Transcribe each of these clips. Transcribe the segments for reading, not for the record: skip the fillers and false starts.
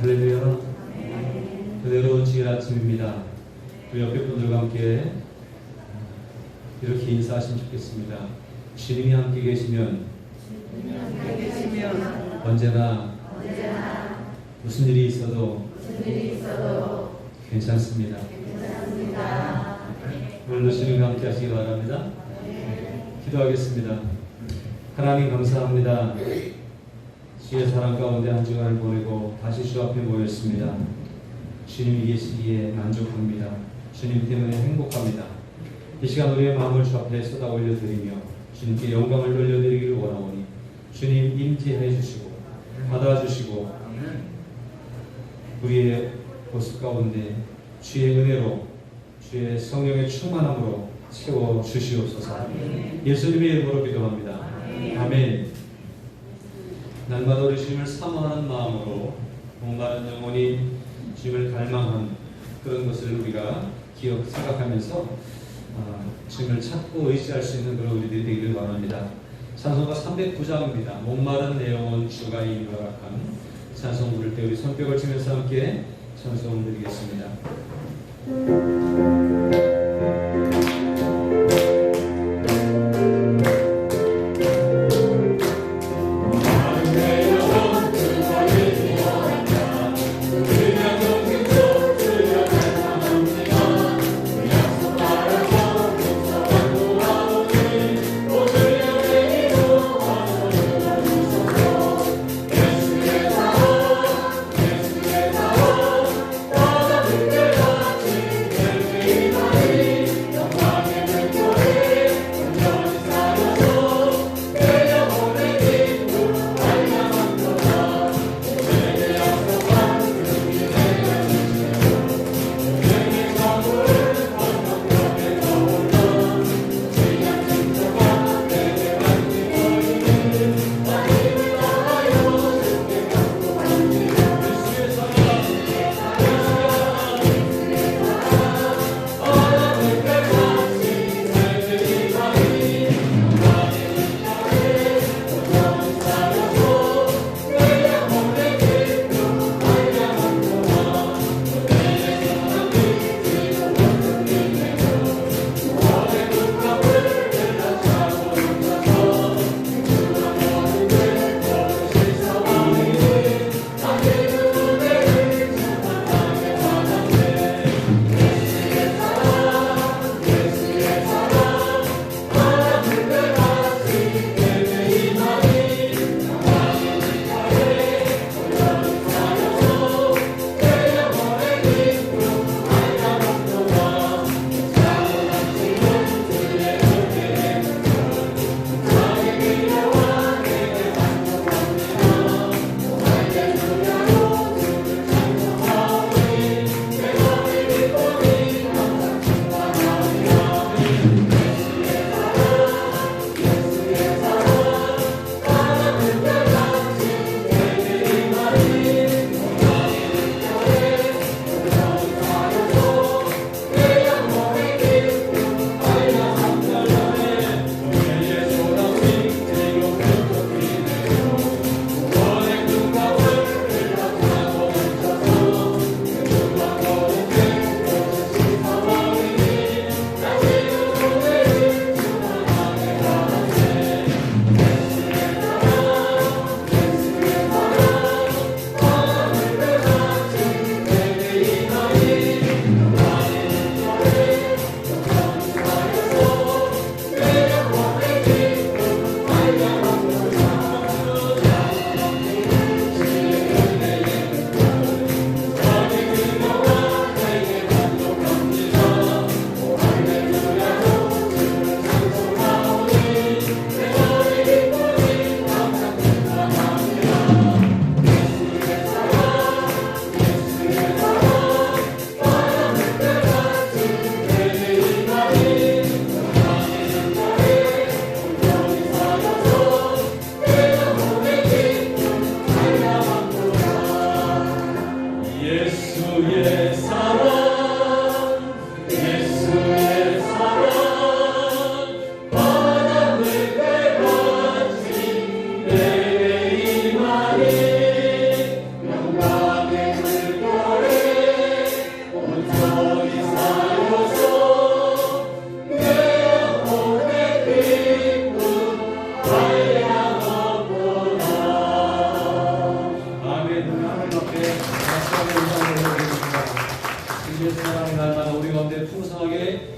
할렐루야. 그대로 주일 아침입니다. 우리 옆에 분들과 함께 이렇게 인사하시면 좋겠습니다. 주님이 함께 계시면 언제나 무슨 일이 있어도 괜찮습니다. 오늘도 주님과 함께 하시기 바랍니다. 기도하겠습니다. 하나님 감사합니다. 주의 사랑 가운데 한 주간을 보내고 다시 주 앞에 모였습니다. 주님이 계시기에 만족합니다. 주님 때문에 행복합니다. 이 시간 우리의 마음을 주 앞에 쏟아 올려드리며 주님께 영광을 돌려드리기를 원하오니 주님 임재해 주시고 받아주시고 우리의 모습 가운데 주의 은혜로 주의 성령의 충만함으로 채워주시옵소서. 예수님의 이름으로 기도합니다. 아멘. 날마다 우리 주님을 사모하는 마음으로 목마른 영혼이 주님을 갈망한 그런 것을 우리가 생각하면서 주님을 찾고 의지할 수 있는 그런 우리들이 되기를 바랍니다. 찬송가 309장입니다. 목마른 내 영혼 주가 이미 허락한 찬송 부를 때 우리 손뼉을 치면서 함께 찬송 드리겠습니다. Amen.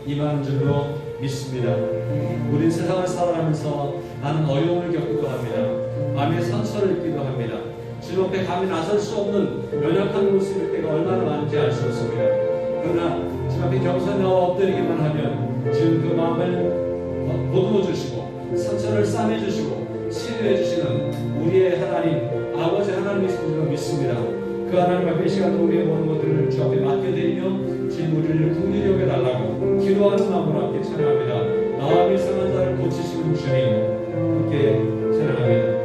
임하는 줄로 믿습니다. 우린 세상을 살아가면서 많은 어려움을 겪기도 합니다. 마음의 상처를 입기도 합니다. 주님 앞에 감히 나설 수 없는 연약한 모습일 때가 얼마나 많은지 알 수 없습니다. 그러나 주님 앞에 겸손히 나와 엎드리기만 하면 주님 그 마음을 보듬어 주시고 상처를 싸매 주시고 치유해 주시는 우리의 하나님, 아버지 하나님이신 줄로 믿습니다. 그 하나님 앞에 이 시간도 우리의 모든 것들을 주 앞에 맡겨드리며 주님 우리를 긍휼히 여겨달라고 기도하는 마음으로 함께 찬양합니다. 마음이 상한 자를 고치시는 주님 함께 찬양합니다.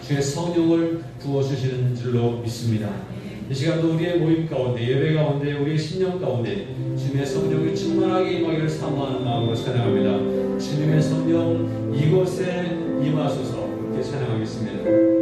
주의 성령을 부어주시는 줄로 믿습니다. 이 시간도 우리의 모임 가운데, 예배 가운데, 우리의 심령 가운데 주님의 성령이 충만하게 임하기를 사모하는 마음으로 찬양합니다. 주님의 성령 이곳에 임하소서. 함께 찬양하겠습니다.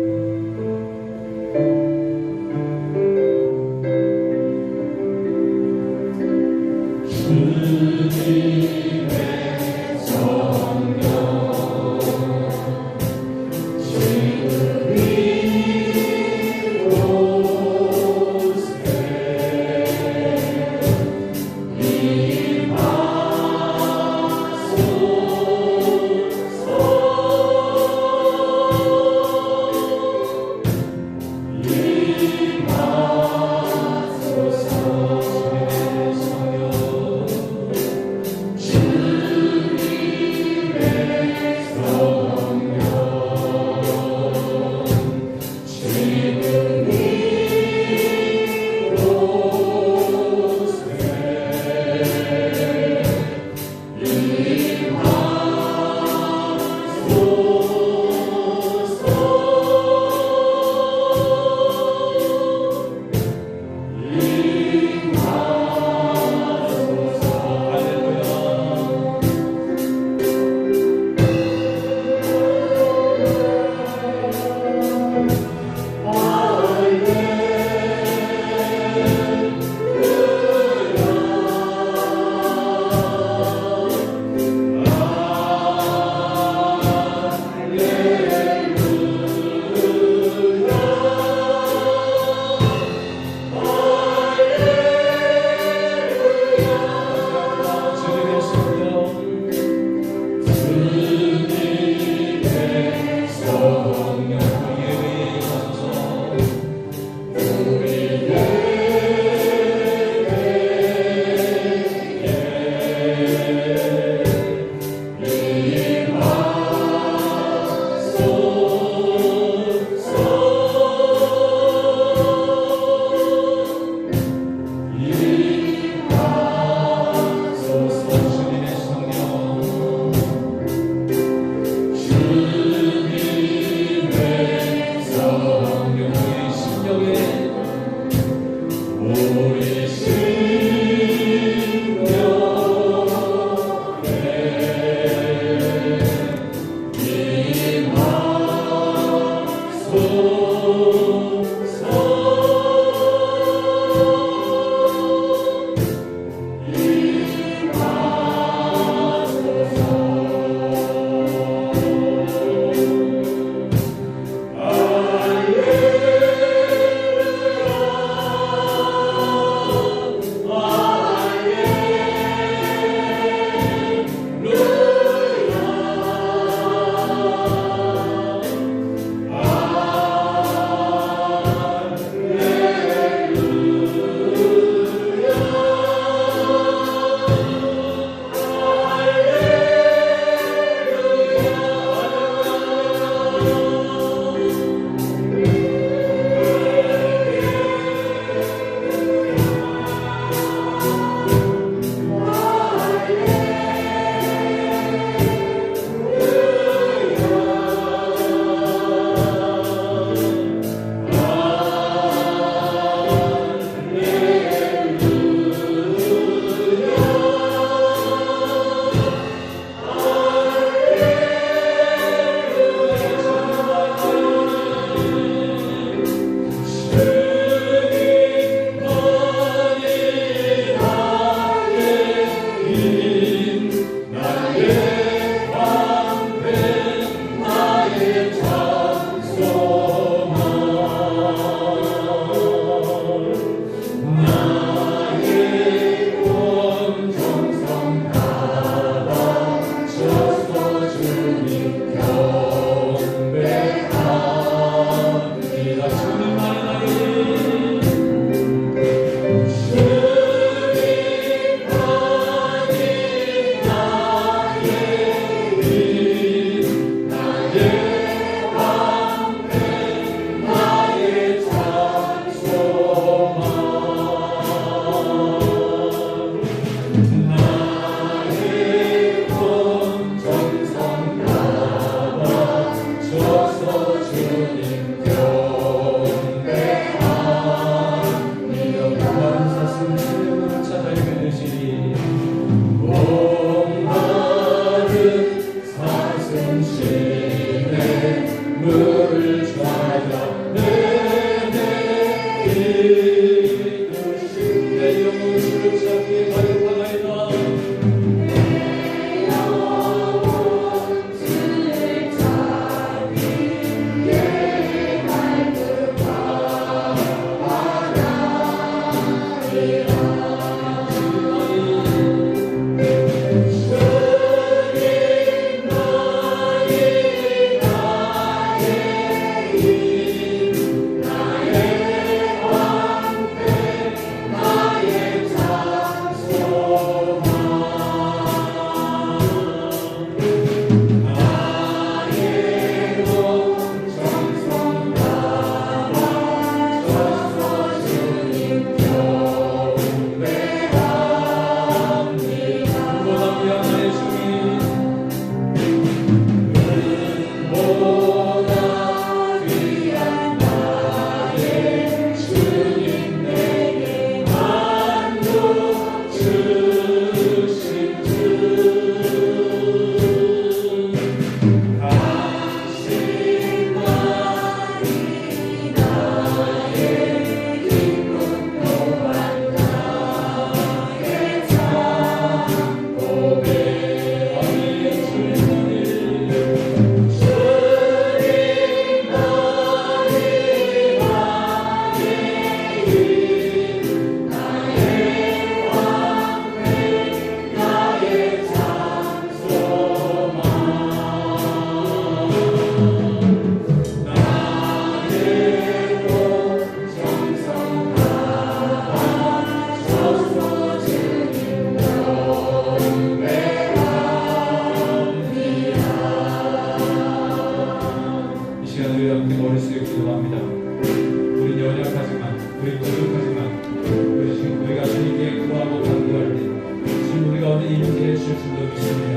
줄로 믿습니다.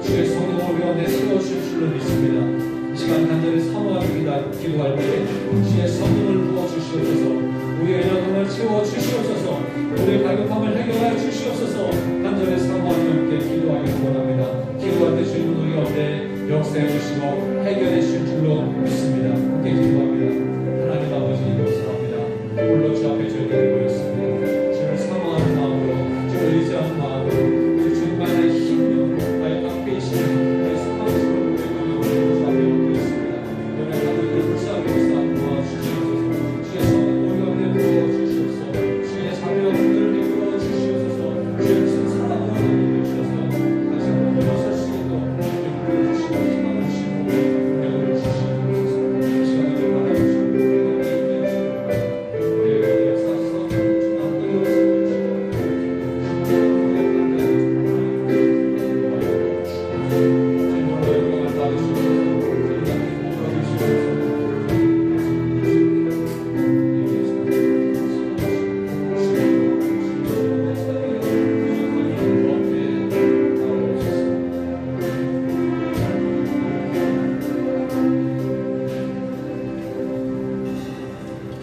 주의 성령을 우리 가운데 세워주실 줄로 믿습니다. 이 시간 간절히 사모합니다. 기도할 때 주의 성령을 부어주시옵소서. 우리의 연약함을 채워주시옵소서. 우리의 갈급함을 해결하여 주시옵소서. 간절히 사모하며 함께 기도하기를 원합니다. 기도할 때 주님은 우리 가운데 역사해 주시고 해결해 주실 줄로 믿습니다. 함께 기도합니다. 하나님 아버지 감사합니다. 홀로 주 앞에 저희들이 모였습니다. 주를 사모하는 마음으로, 주를 의지하는 마음으로, 우리 주님만의 힘으로 나의 앞에 계시는 우리 사랑스러운 우리 영광을 주 앞에 엎고 있습니다. 연약한 우리를 불쌍히 도와주시옵소서. 주의 성령 우리 가운데 부어주시옵소서. 주의 자비와 긍휼을 베풀어 주시옵소서. 주의 큰 사랑으로 함께 주셔서 다시 한번 일어설 수 있도록 인도해 주시고 희망을 주시고 영을 주시옵소서. 이 시간을 받아주시고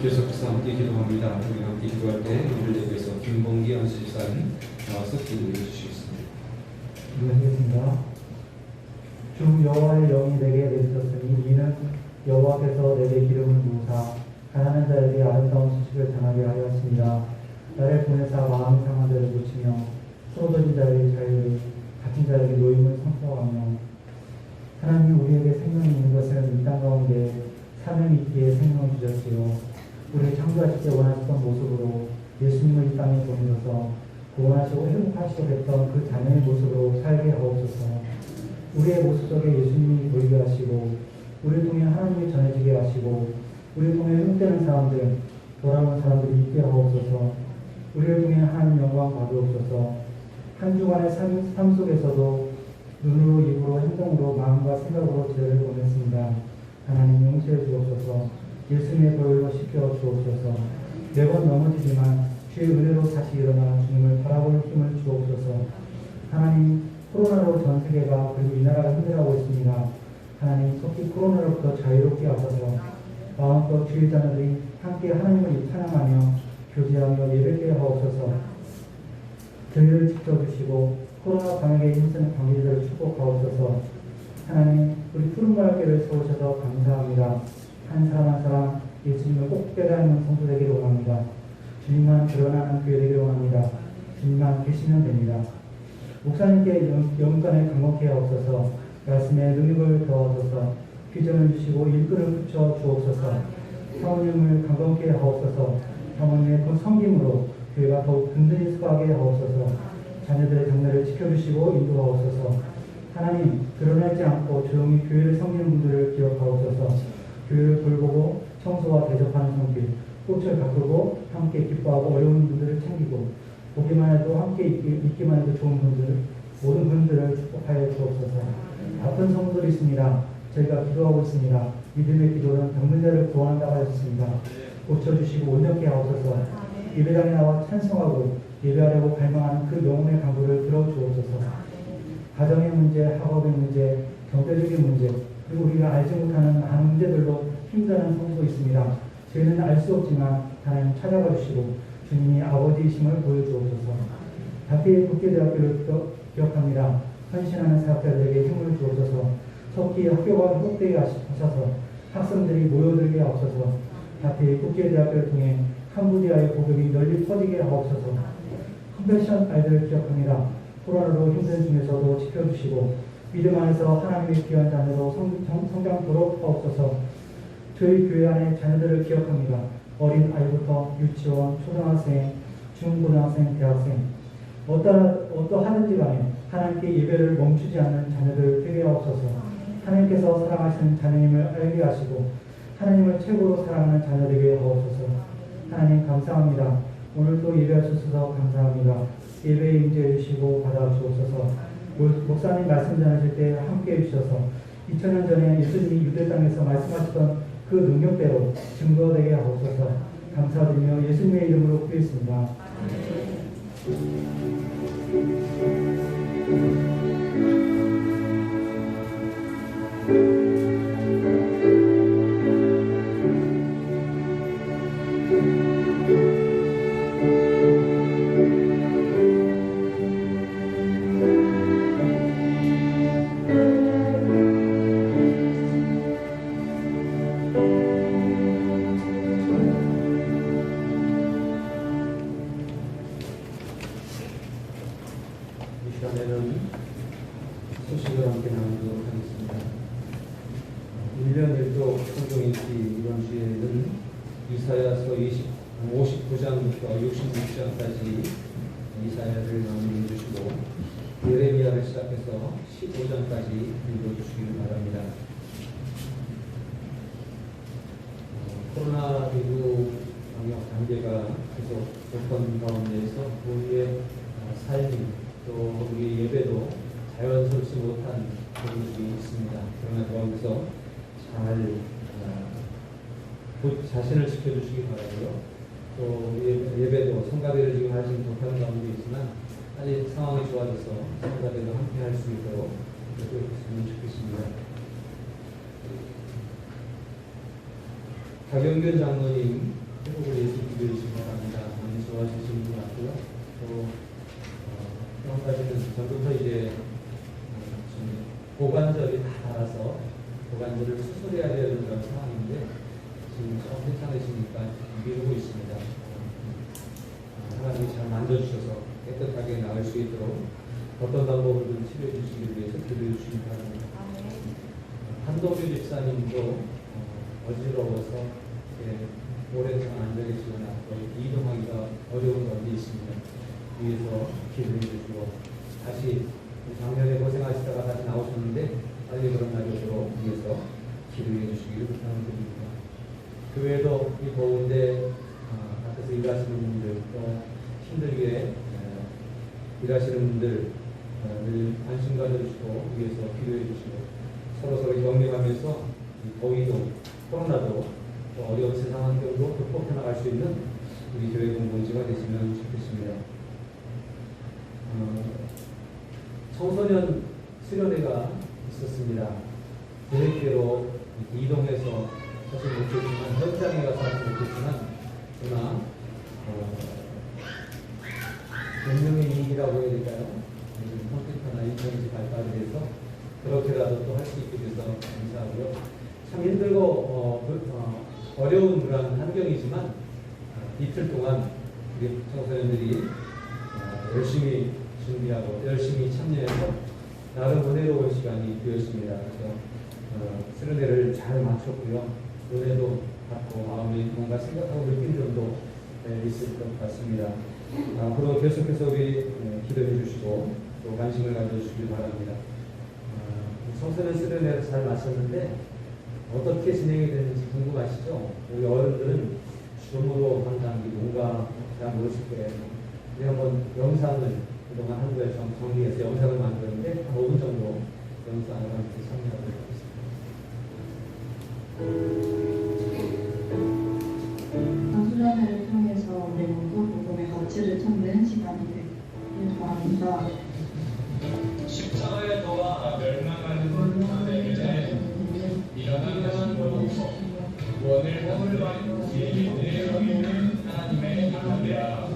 계속해서 함께 기도합니다. 우리 함께 기도할 때 우리를 위해서 김봉기 안수집사님 나와서 기도해 주시겠습니다. 기도하겠습니다. 주 여호와의 영이 내게 내주셨으니 이는 여호와께서 내게 기름을 부으사 가난한 자에게 아름다운 소식을 전하게 하였습니다. 나를 보내사 마음이 상한 자를 고치며 쓰러진 자에게 자유를, 갇힌 자에게 노임을 선포하며 하나님 우리에게 생명이 있는 것을 이 땅 가운데 사명이 있기에 생명을 주셨지요. 우리 창조하실 때 원하셨던 모습으로 예수님을 이 땅에 보내셔서 구원하시고 회복하시고 했던 그 자녀의 모습으로 살게 하옵소서. 우리의 모습 속에 예수님이 보이게 하시고 우리를 통해 하나님이 전해지게 하시고 우리를 통해 회복되는 사람들, 돌아오는 사람들이 있게 하옵소서. 우리를 통해 하나님 영광 받으옵소서. 한 주간의 삶 속에서도 눈으로, 입으로, 행동으로, 마음과 생각으로 죄를 보냈습니다. 하나님 용서해 주옵소서. 예수님의 보혈로 씻겨 주옵소서. 매번 넘어지지만 주의 은혜로 다시 일어나 주님을 바라볼 힘을 주옵소서. 하나님, 코로나로 전 세계가 그리고 이 나라가 힘들어하고 있습니다. 하나님, 속히 코로나로부터 자유롭게 하소서. 마음껏 주의 자녀들이 함께 하나님을 찬양하며 교제하며 예배케 하옵소서. 저희를 지켜주시고 코로나 방역에 힘쓰는 관계자들을 축복하옵소서. 하나님, 우리 푸른 말교를 세우셔서 감사합니다. 한 사람 한 사람 예수님을 꼭 깨닫는 성도 되기를 원합니다. 주님만 드러나는 교회 되기를 원합니다. 주님만 계시면 됩니다. 목사님께 영간을 강건케 하옵소서. 말씀에 능력을 더하소서. 비전을 주시고 일꾼을 붙여 주옵소서. 사모님을 강건케 하옵소서. 사모님의 그 섬김으로 교회가 더욱 든든히 서가게 하옵소서. 자녀들의 장래를 지켜주시고 인도하옵소서. 하나님, 드러나지 않고 조용히 교회를 섬기는 분들을 기억하옵소서. 교회를 돌보고 청소와 대접하는 성길, 꽃을 가꾸고 함께 기뻐하고 어려운 분들을 챙기고 보기만 해도 함께 있기만 해도 좋은 분들, 모든 분들을 축복하여 주옵소서. 아픈 성도들이 있습니다. 저희가 기도하고 있습니다. 믿음의 기도는 병든 자를 구원한다고 하셨습니다. 고쳐주시고 온전케 하옵소서. 예배당에 나와 찬송하고 예배하려고 갈망하는 그 영혼의 간구를 들어주옵소서. 가정의 문제, 학업의 문제, 경제적인 문제, 그리고 우리가 알지 못하는 많은 문제들로 힘드는 성도 있습니다. 저희는 알 수 없지만 하나님 찾아봐 주시고 주님이 아버지이심을 보여주옵소서. 다피의 국제대학교를 기억합니다. 헌신하는 사역자들에게 힘을 주옵소서. 속히 학교가 회복되게 하셔서 학생들이 모여들게 하옵소서. 다피의 국제대학교를 통해 캄보디아의 복음이 널리 퍼지게 하옵소서. 컴패션 아이들을 기억합니다. 코로나로 힘든 중에서도 지켜주시고 믿음 안에서 하나님의 귀한 자녀로 성장토록 하옵소서. 저희 교회 안에 자녀들을 기억합니다. 어린 아이부터 유치원, 초등학생, 중고등학생, 대학생 어떠하든지 간에 하나님께 예배를 멈추지 않는 자녀들 되게 하옵소서. 하나님께서 사랑하시는 자녀님을 알게 하시고 하나님을 최고로 사랑하는 자녀 되게 하옵소서. 하나님 감사합니다. 오늘도 예배하셔서 감사합니다. 예배에 임재해 주시고 받아주옵소서. 목사님 말씀 전하실 때 함께 해주셔서 2000년 전에 예수님이 유대 땅에서 말씀하셨던 그 능력대로 증거되게 하옵소서. 감사드리며 예수님의 이름으로 기도했습니다. 59장부터 66장까지 이사야를 마무리해 주시고 예레미야를 시작해서 15장까지 읽어주시기를 바랍니다. 코로나19 방역 단계가 계속 여건 가운데에서 우리의 삶이 또 우리 예배도 자연스럽지 못한 부분들이 있습니다. 그러나 그 가운데서 잘 자신을 지켜주시기 바라고요. 또 예배도 성가대를 지금 하지 못하는 가운데 있지만 아직 상황이 좋아져서 성가대도 함께 할 수 있도록 그렇게 했으면 좋겠습니다. 박영균 장로님 회복을 예수 기도해 주시기 바랍니다. 많이 좋아지시는 것 같고요. 또 한 가지는 전부터 이제 고관절이 다 닳아서 고관절을 수술해야 되는 그런 상황인데 지금 좀 괜찮으시니까 미루고 있습니다. 하나님이 잘 만져주셔서 깨끗하게 나을 수 있도록 어떤 방법으로든 치료해 주시기 위해서 기도해 주시기 바랍니다. 한동규 집사님도 어지러워서 오랫동안 안 되겠지만 앞으로 이동하기가 어려운 가운데 있습니다. 위에서 기도해 주시고 다시 작년에 고생하시다가 다시 나오셨는데 빨리 그런 날이 오도록 위에서 기도해 주시기를 부탁드립니다. 교회도 이 더운데 밖에서 일하시는 분들 또 힘들게 일하시는 분들 늘 관심 가져주시고 위에서 기도해 주시고 서로 격려하면서 이 더위도 코로나도 또 어려운 세상 환경도 극복해 나갈 수 있는 우리 교회 공동체가 됐으면 좋겠습니다. 청소년 수련회가 있었습니다. 계획대로 이동해서 사실 못했지만 현장에 가서 하지 못했지만 그러나 몇 명의 이익이라고 해야 될까요? 컴퓨터나 인터넷이 발달이 돼서 그렇게라도 또 할 수 있게 돼서 감사하고요. 참 힘들고 어려운 그런 환경이지만 이틀 동안 우리 청소년들이 열심히 준비하고 열심히 참여해서 나름 은혜로운 시간이 되었습니다. 그래서 수련회를 잘 마쳤고요. 은혜도 받고 마음에 뭔가 생각하고 느낀 점도 있을 것 같습니다. 앞으로 계속해서 우리 기도해 주시고 또 관심을 가져주시기 바랍니다. 청소년 수련회를 잘 마쳤는데 어떻게 진행이 되는지 궁금하시죠? 우리 어른들은 줌으로 한다는 게 뭔가 잘 모르실 거예요. 우리 한번 영상을 그동안 한국에서 정리해서 영상을 만들었는데 한 5분 정도 영상을 함께 참여하도록 하겠습니다. 수련회를 통해서 우리 모두 복음의 가치를 찾는 시간이 되길 바랍니다. 십자가의 도와 멸망하는 자들에게 일어나는 것없어 원을 허물과 예의를 있는 하나님의 나라라.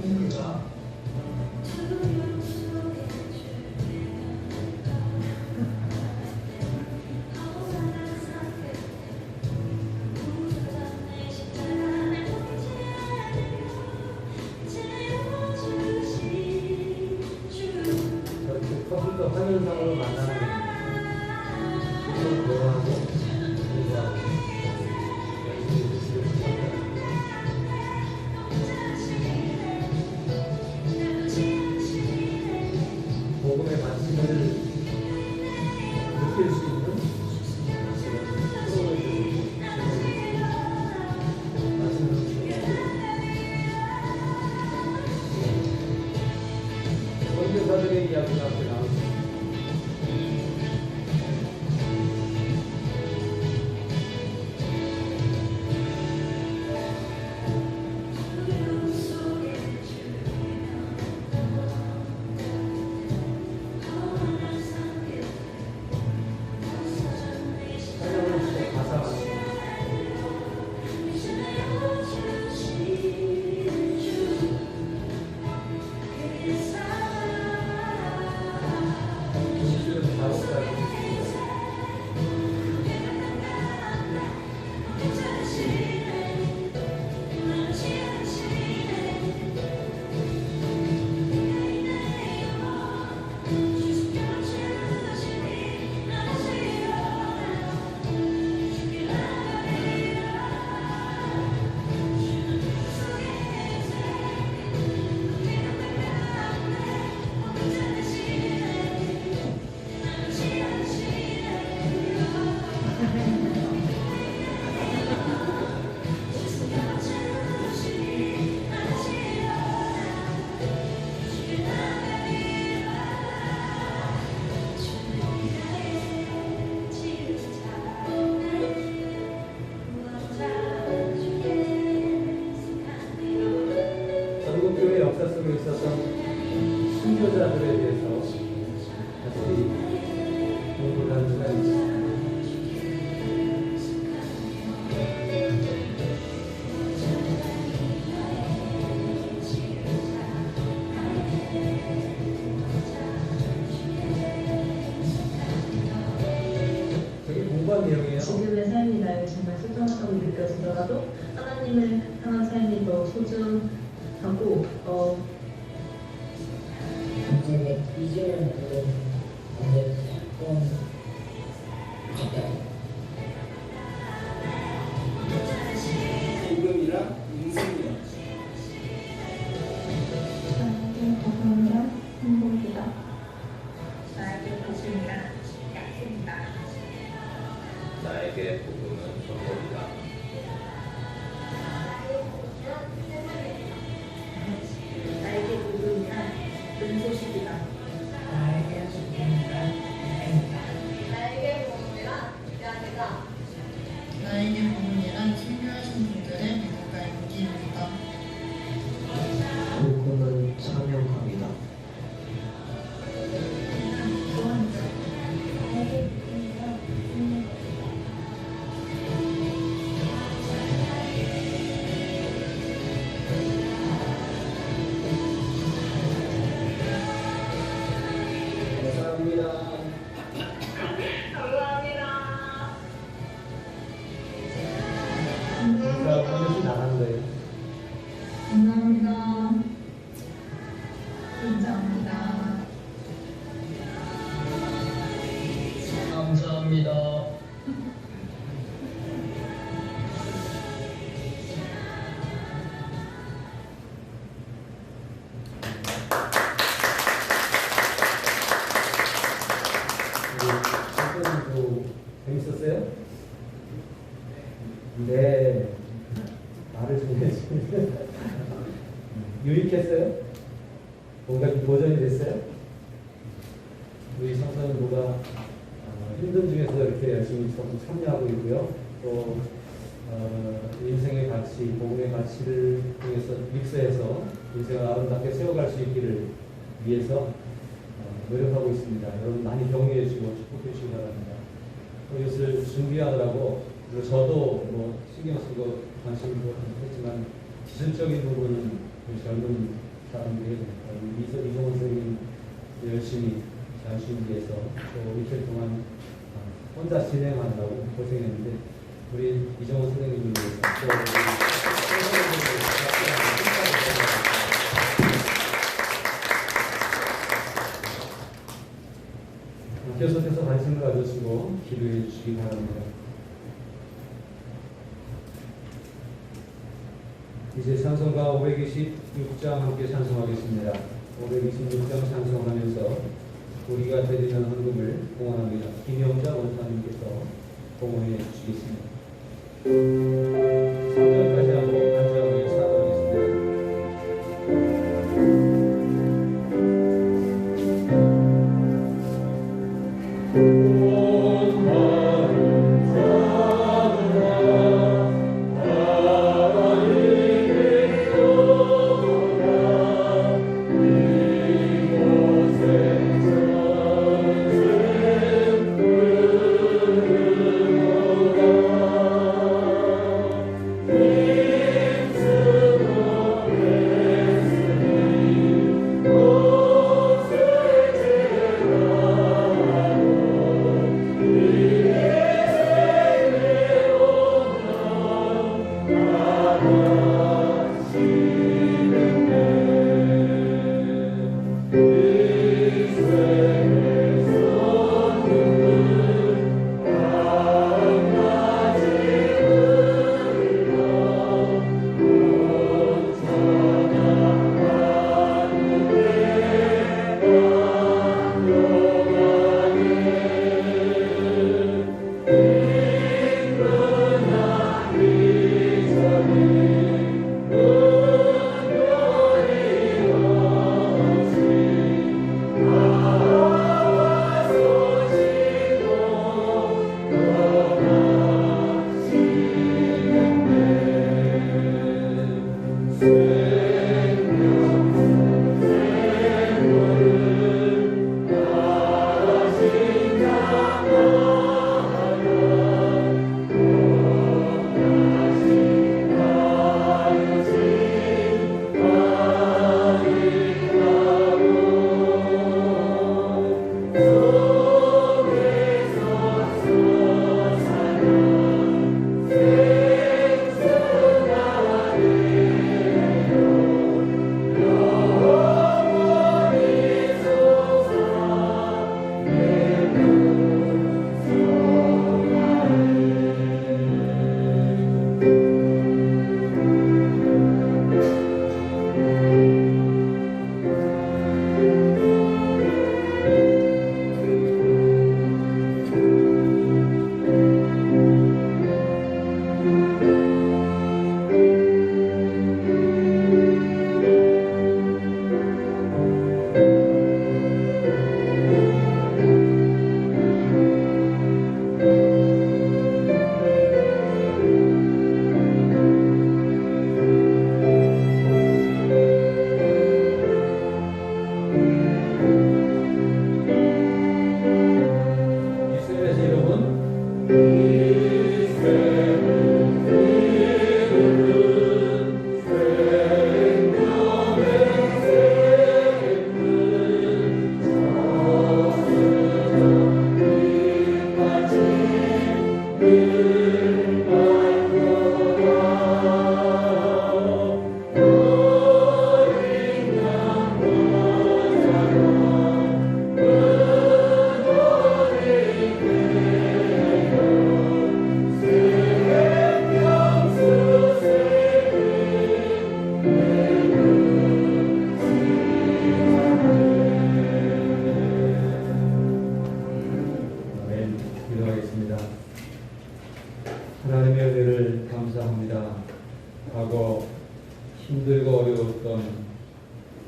컴퓨터 화면상으로 만나는 이런 대화하고 공부하고 복음의 말씀을 느낄 수 있는 선교사들의 이야기가 앞에 나왔습니다. 역사 속에 있었던 순교자들에 대해서 다시 공부를 하는 시간이 있습니다. 되게 공부한 내용이에요. 지금의 삶이 나에게 정말 소중하다고 느껴지더라도 하나님을 향한 삶이 더 소중하고 이제는 근데 좀 복음이랑 인생이요. 나에게 복음이란 행복이다. 나에게 복음이란 약속이다. 나에게 복음은 선물이다. 나에게 복음이란 은소식이다. 나에게 소중한 행복이다. 나에게 복음이란 위안이다. 나에게 복음이란 순교하신 분들의 믿음과 용기입니다. 복음은 사명감이다. 나에게 복음이란 생명이다. 감사합니다. 감사합니다. 제가 반드시 나가는 거예요. 감사합니다. 감사합니다. 감사합니다. 우리 재밌었어요? 네. 말을 좀 해주시면 유익했어요? 뭔가 좀 도전이 됐어요? 우리 성서는부가 힘든 중에서 이렇게 열심히 참여하고 있고요. 또 인생의 가치, 복음의 가치를 통해서 믹스해서 인생을 아름답게 세워갈 수 있기를 위해서 노력하고 있습니다. 여러분 많이 격려해 주시고 축복해 주시기 바랍니다. 이것을 준비하느라고 그리고 저도 뭐 신경 쓰고 관심을 했지만 기술적인 부분은 우리 젊은 사람들이 이종원 선생님 열심히 잘 준비해서 또 이틀 동안 혼자 진행한다고 고생했는데 우리 이종원 선생님을 위해서 또 우리 선생님들을 계속해서 관심을 가져주시고 기도해 주시기 바랍니다. 이제 찬송가 526장 함께 찬송하겠습니다. 526장 찬송하면서 우리가 드리는 헌금을 봉헌합니다. 김영자 원사님께서 봉헌해 주시겠습니다. 3절까지 하고 간절하게 사도하겠습니다. 네.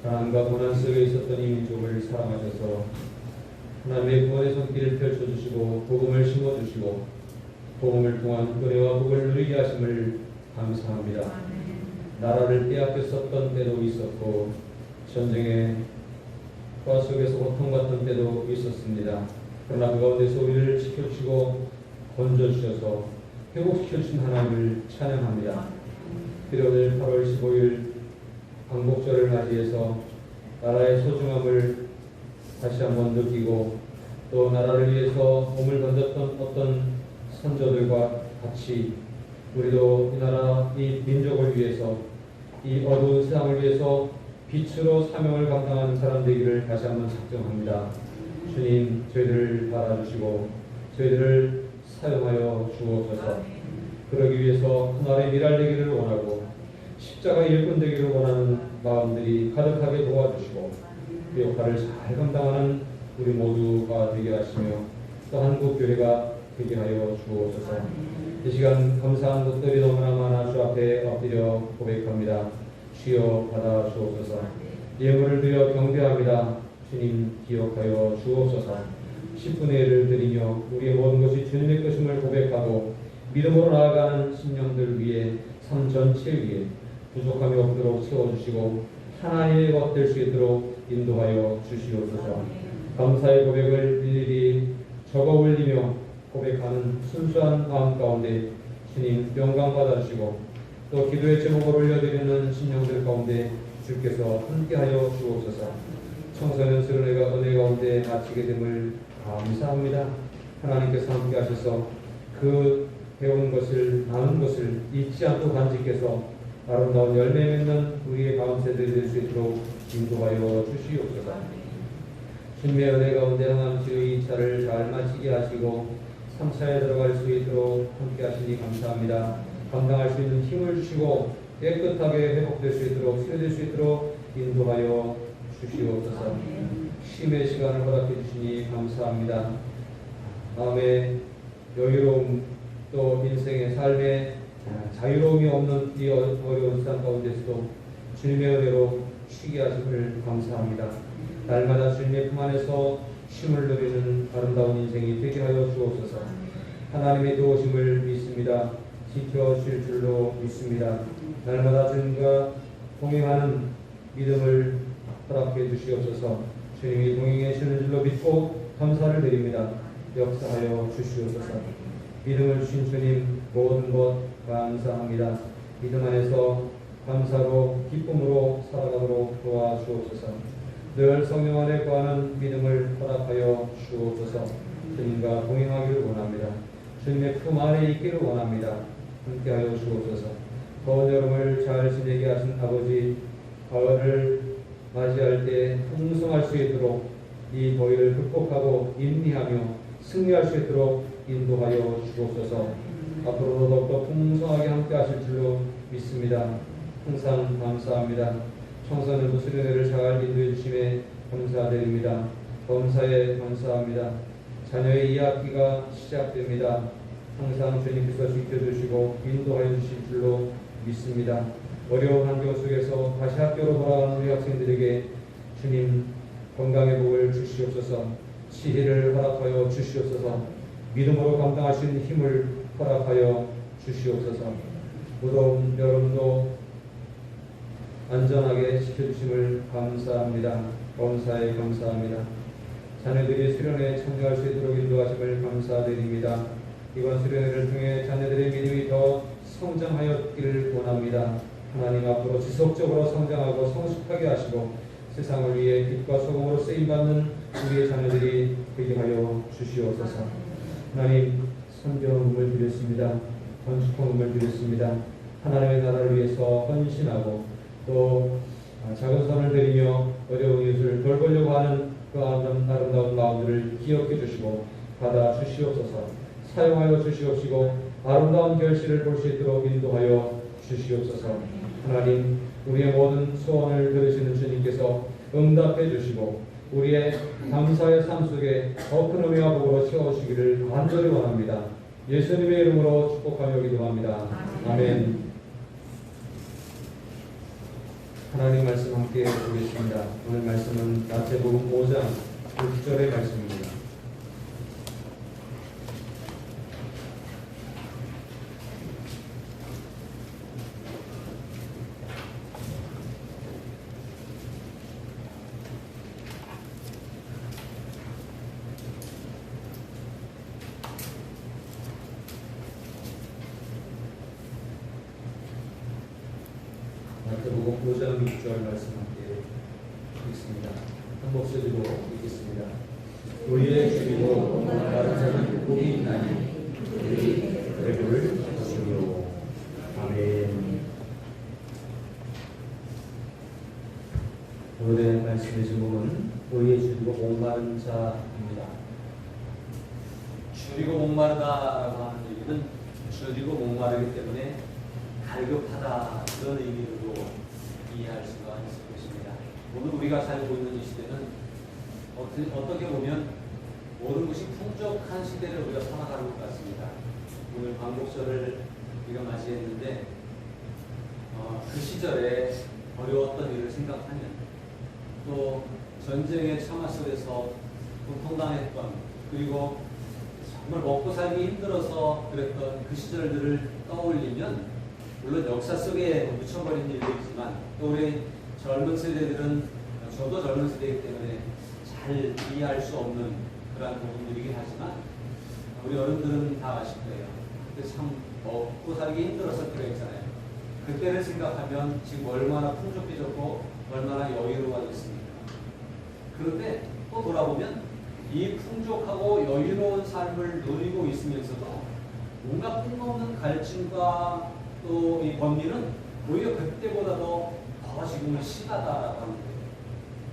가난과 고난 속에 있었던 이 민족을 사랑하셔서 하나님의 구원의 손길을 펼쳐주시고 복음을 심어주시고 복음을 통한 은혜와 복을 누리게 하심을 감사합니다. 나라를 빼앗겼었던 때도 있었고 전쟁의 과 속에서 고통받던 때도 있었습니다. 그러나 그 가운데서 우리를 지켜주시고 건져주셔서 회복시켜주신 하나님을 찬양합니다. 그리고 오늘 8월 15일 광복절을 맞이해서 나라의 소중함을 다시 한번 느끼고 또 나라를 위해서 몸을 던졌던 어떤 선조들과 같이 우리도 이 나라, 이 민족을 위해서 이 어두운 세상을 위해서 빛으로 사명을 감당하는 사람 되기를 다시 한번 작정합니다. 주님, 저희들을 바라주시고 저희들을 사용하여 주옵소서. 그러기 위해서 나라의 미랄 되기를 원하고 십자가의 일꾼 되기를 원하는 마음들이 가득하게 도와주시고 그 역할을 잘 감당하는 우리 모두가 되게 하시며 또 한국교회가 되게 하여 주옵소서. 이 시간 감사한 것들이 너무나 많아 주 앞에 엎드려 고백합니다. 주여 받아 주옵소서. 예물을 드려 경배합니다. 주님 기억하여 주옵소서. 10분의 1을 드리며 우리의 모든 것이 주님의 것임을 고백하고 믿음으로 나아가는 심령들 위해 삶 전체 위에 부족함이 없도록 채워주시고 하나님의 것 될 수 있도록 인도하여 주시옵소서. 감사의 고백을 일일이 적어 올리며 고백하는 순수한 마음 가운데 주님 영광 받아주시고 또 기도의 제목을 올려드리는 심령들 가운데 주께서 함께하여 주옵소서. 청소년 수련회가 은혜 가운데 마치게 됨을 감사합니다. 하나님께서 함께하셔서 그 배운 것을 나눈 것을 잊지 않고 간직해서 아름다운 열매 맺는 우리의 다음 세대가 될 수 있도록 인도하여 주시옵소서. 주님의 은혜 가운데 하나님 주의 2차를 잘 마치게 하시고 3차에 들어갈 수 있도록 함께 하시니 감사합니다. 감당할 수 있는 힘을 주시고 깨끗하게 회복될 수 있도록 치료될 수 있도록 인도하여 주시옵소서. 쉼의 시간을 허락해 주시니 감사합니다. 마음의 여유로움 또 인생의 삶의 자유로움이 없는 이 어려운 시간 가운데서도 주님의 은혜로 쉬게 하심을 감사합니다. 날마다 주님의 품 안에서 쉼을 누리는 아름다운 인생이 되게 하여 주옵소서. 하나님의 도우심을 믿습니다. 지켜주실 줄로 믿습니다. 날마다 주님과 동행하는 믿음을 허락해 주시옵소서. 주님이 동행해 주시는 줄로 믿고 감사를 드립니다. 역사하여 주시옵소서. 믿음을 주신 주님 모든 것 감사합니다. 믿음 안에서 감사로 기쁨으로 살아가도록 도와주옵소서. 늘 성령 안에 거하는 믿음을 허락하여 주옵소서. 주님과 동행하기를 원합니다. 주님의 품 안에 있기를 원합니다. 함께하여 주옵소서. 더운 여름을 잘 지내게 하신 아버지, 가을을 맞이할 때 풍성할 수 있도록 이 더위를 극복하고 인내하며 승리할 수 있도록 인도하여 주옵소서. 앞으로도 더욱더 풍성하게 함께하실 줄로 믿습니다. 항상 감사합니다. 청소년부 수련회를 잘 인도해 주심에 감사드립니다. 범사에 감사합니다. 자녀의 2학기가 시작됩니다. 항상 주님께서 지켜주시고 인도하여 주실 줄로 믿습니다. 어려운 환경 속에서 다시 학교로 돌아가는 우리 학생들에게 주님 건강의 복을 주시옵소서. 지혜를 허락하여 주시옵소서. 믿음으로 감당할 수 있는 힘을 허락하여 주시옵소서. 무더운 여름도 안전하게 지켜주심을 감사합니다. 범사에 감사합니다. 자녀들이 수련회에 참여할 수 있도록 인도하심을 감사드립니다. 이번 수련회를 통해 자녀들의 믿음이 더 성장하였기를 원합니다. 하나님 앞으로 지속적으로 성장하고 성숙하게 하시고 세상을 위해 빛과 소금으로 쓰임받는 우리의 자녀들이 되게 하여 주시옵소서. 하나님 선교음을 드렸습니다. 건축헌금을 드렸습니다. 하나님의 나라를 위해서 헌신하고 또 작은 선을 드리며 어려운 이웃을 돌보려고 하는 그 아름다운 마음들을 기억해 주시고 받아 주시옵소서. 사용하여 주시옵시고 아름다운 결실을 볼 수 있도록 인도하여 주시옵소서. 하나님 우리의 모든 소원을 들으시는 주님께서 응답해 주시고 우리의 감사의 삶 속에 더 큰 은혜와 복으로 채워주시기를 간절히 원합니다. 예수님의 이름으로 축복하며 기도합니다. 아멘. 하나님 말씀 함께 보겠습니다. 오늘 말씀은 마태복음 5장 6절의 말씀입니다. 마태복음 5장 6절 말씀 함께 읽습니다. 한 목소리 들고 읽겠습니다. 우리의 주이고 다른 자는 복이 있나니 우리 배부를 주시오. 아멘. 오늘의 말씀의 제목은 우리의 주이고 목마른 자입니다. 줄이고 목마르다라고 하는 얘기는 줄이고 목마르기 때문에 갈급하다 그런 의미로 이해할 수가 있을 것입니다. 오늘 우리가 살고 있는 이 시대는 어떻게 보면 모든 것이 풍족한 시대를 우리가 살아가는 것 같습니다. 오늘 광복절을 우리가 맞이했는데 그 시절에 어려웠던 일을 생각하면 또 전쟁의 참화 속에서 고통당했던 그리고 정말 먹고 살기 힘들어서 그랬던 그 시절들을 떠올리면 물론 역사 속에 묻혀버린 일도 있지만 또 우리 젊은 세대들은 저도 젊은 세대이기 때문에 잘 이해할 수 없는 그런 부분들이긴 하지만 우리 어른들은 다 아실 거예요. 그때 참 먹고 살기 힘들어서 그랬잖아요. 그때를 생각하면 지금 얼마나 풍족해졌고 얼마나 여유로워졌습니까? 그런데 또 돌아보면 이 풍족하고 여유로운 삶을 누리고 있으면서도 뭔가 끊임없는 갈증과 또 이 번민은 오히려 그때보다도 더 지금은 심하다라고 하는 거예요.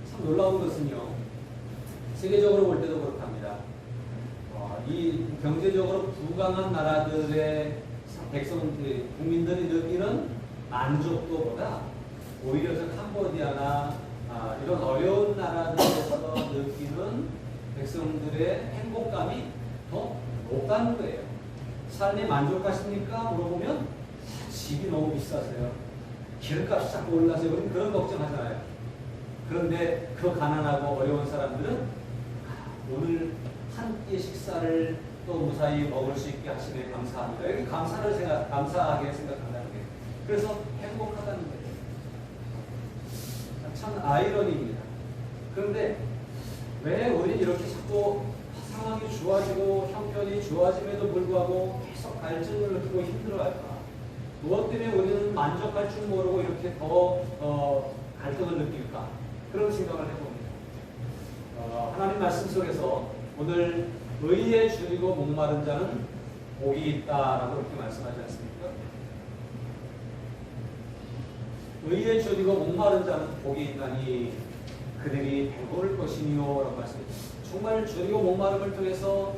참 놀라운 것은요. 세계적으로 볼 때도 그렇답니다. 이 경제적으로 부강한 나라들의 백성들, 국민들이 느끼는 만족도보다 오히려 저 캄보디아나 이런 어려운 나라들에서 느끼는 백성들의 행복감이 더 높다는 거예요. 삶에 만족하십니까? 물어보면 집이 너무 비싸서요. 기름값이 자꾸 올라서 우리는 그런 걱정하잖아요. 그런데 그 가난하고 어려운 사람들은 오늘 한 끼 식사를 또 무사히 먹을 수 있게 하시네 감사합니다. 여기 감사하게 생각한다는 게 그래서 행복하다는 거예요. 참 아이러니입니다. 그런데 왜 우리는 이렇게 자꾸 상황이 좋아지고 형편이 좋아짐에도 불구하고 계속 갈증을 느끼고 힘들어할까? 무엇 때문에 우리는 만족할 줄 모르고 이렇게 더 갈등을 느낄까? 그런 생각을 해봅니다. 하나님 말씀 속에서 오늘 의에 줄이고 목마른 자는 복이 있다라고 이렇게 말씀하지 않습니까? 의에 줄이고 목마른 자는 복이 있나니 그들이 배부를 것이니요 라고 말씀합니다. 정말 줄이고 목마름을 통해서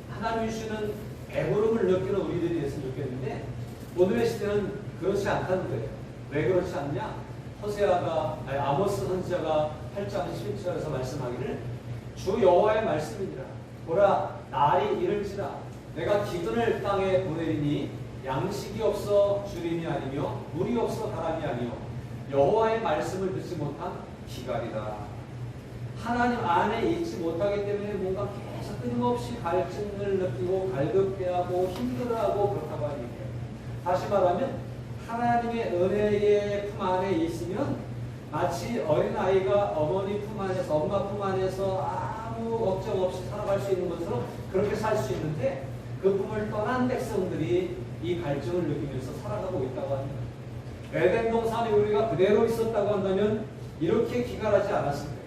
하나님이 주시는 배부름을 느끼는 우리들이 됐으면 좋겠는데 오늘의 시대는 그렇지 않다는 거예요. 왜 그렇지 않냐? 아모스 선지자가 8장 11절에서 말씀하기를 주 여호와의 말씀이니라. 보라 날이 이를지라 내가 기근을 땅에 보내리니 양식이 없어 주림이 아니며 물이 없어 바람이 아니요 여호와의 말씀을 듣지 못한 기갈이다. 하나님 안에 있지 못하기 때문에 뭔가 계속 끊임없이 갈증을 느끼고 갈급해하고 힘들어하고 그렇다고 하는 얘기예요. 다시 말하면 하나님의 은혜의 품 안에 있으면 마치 어린아이가 어머니 품 안에서 엄마 품 안에서 아무 걱정 없이 살아갈 수 있는 것처럼 그렇게 살 수 있는데 그 품을 떠난 백성들이 이 갈증을 느끼면서 살아가고 있다고 합니다. 에덴 동산에 우리가 그대로 있었다고 한다면 이렇게 기갈하지 않았을 거예요.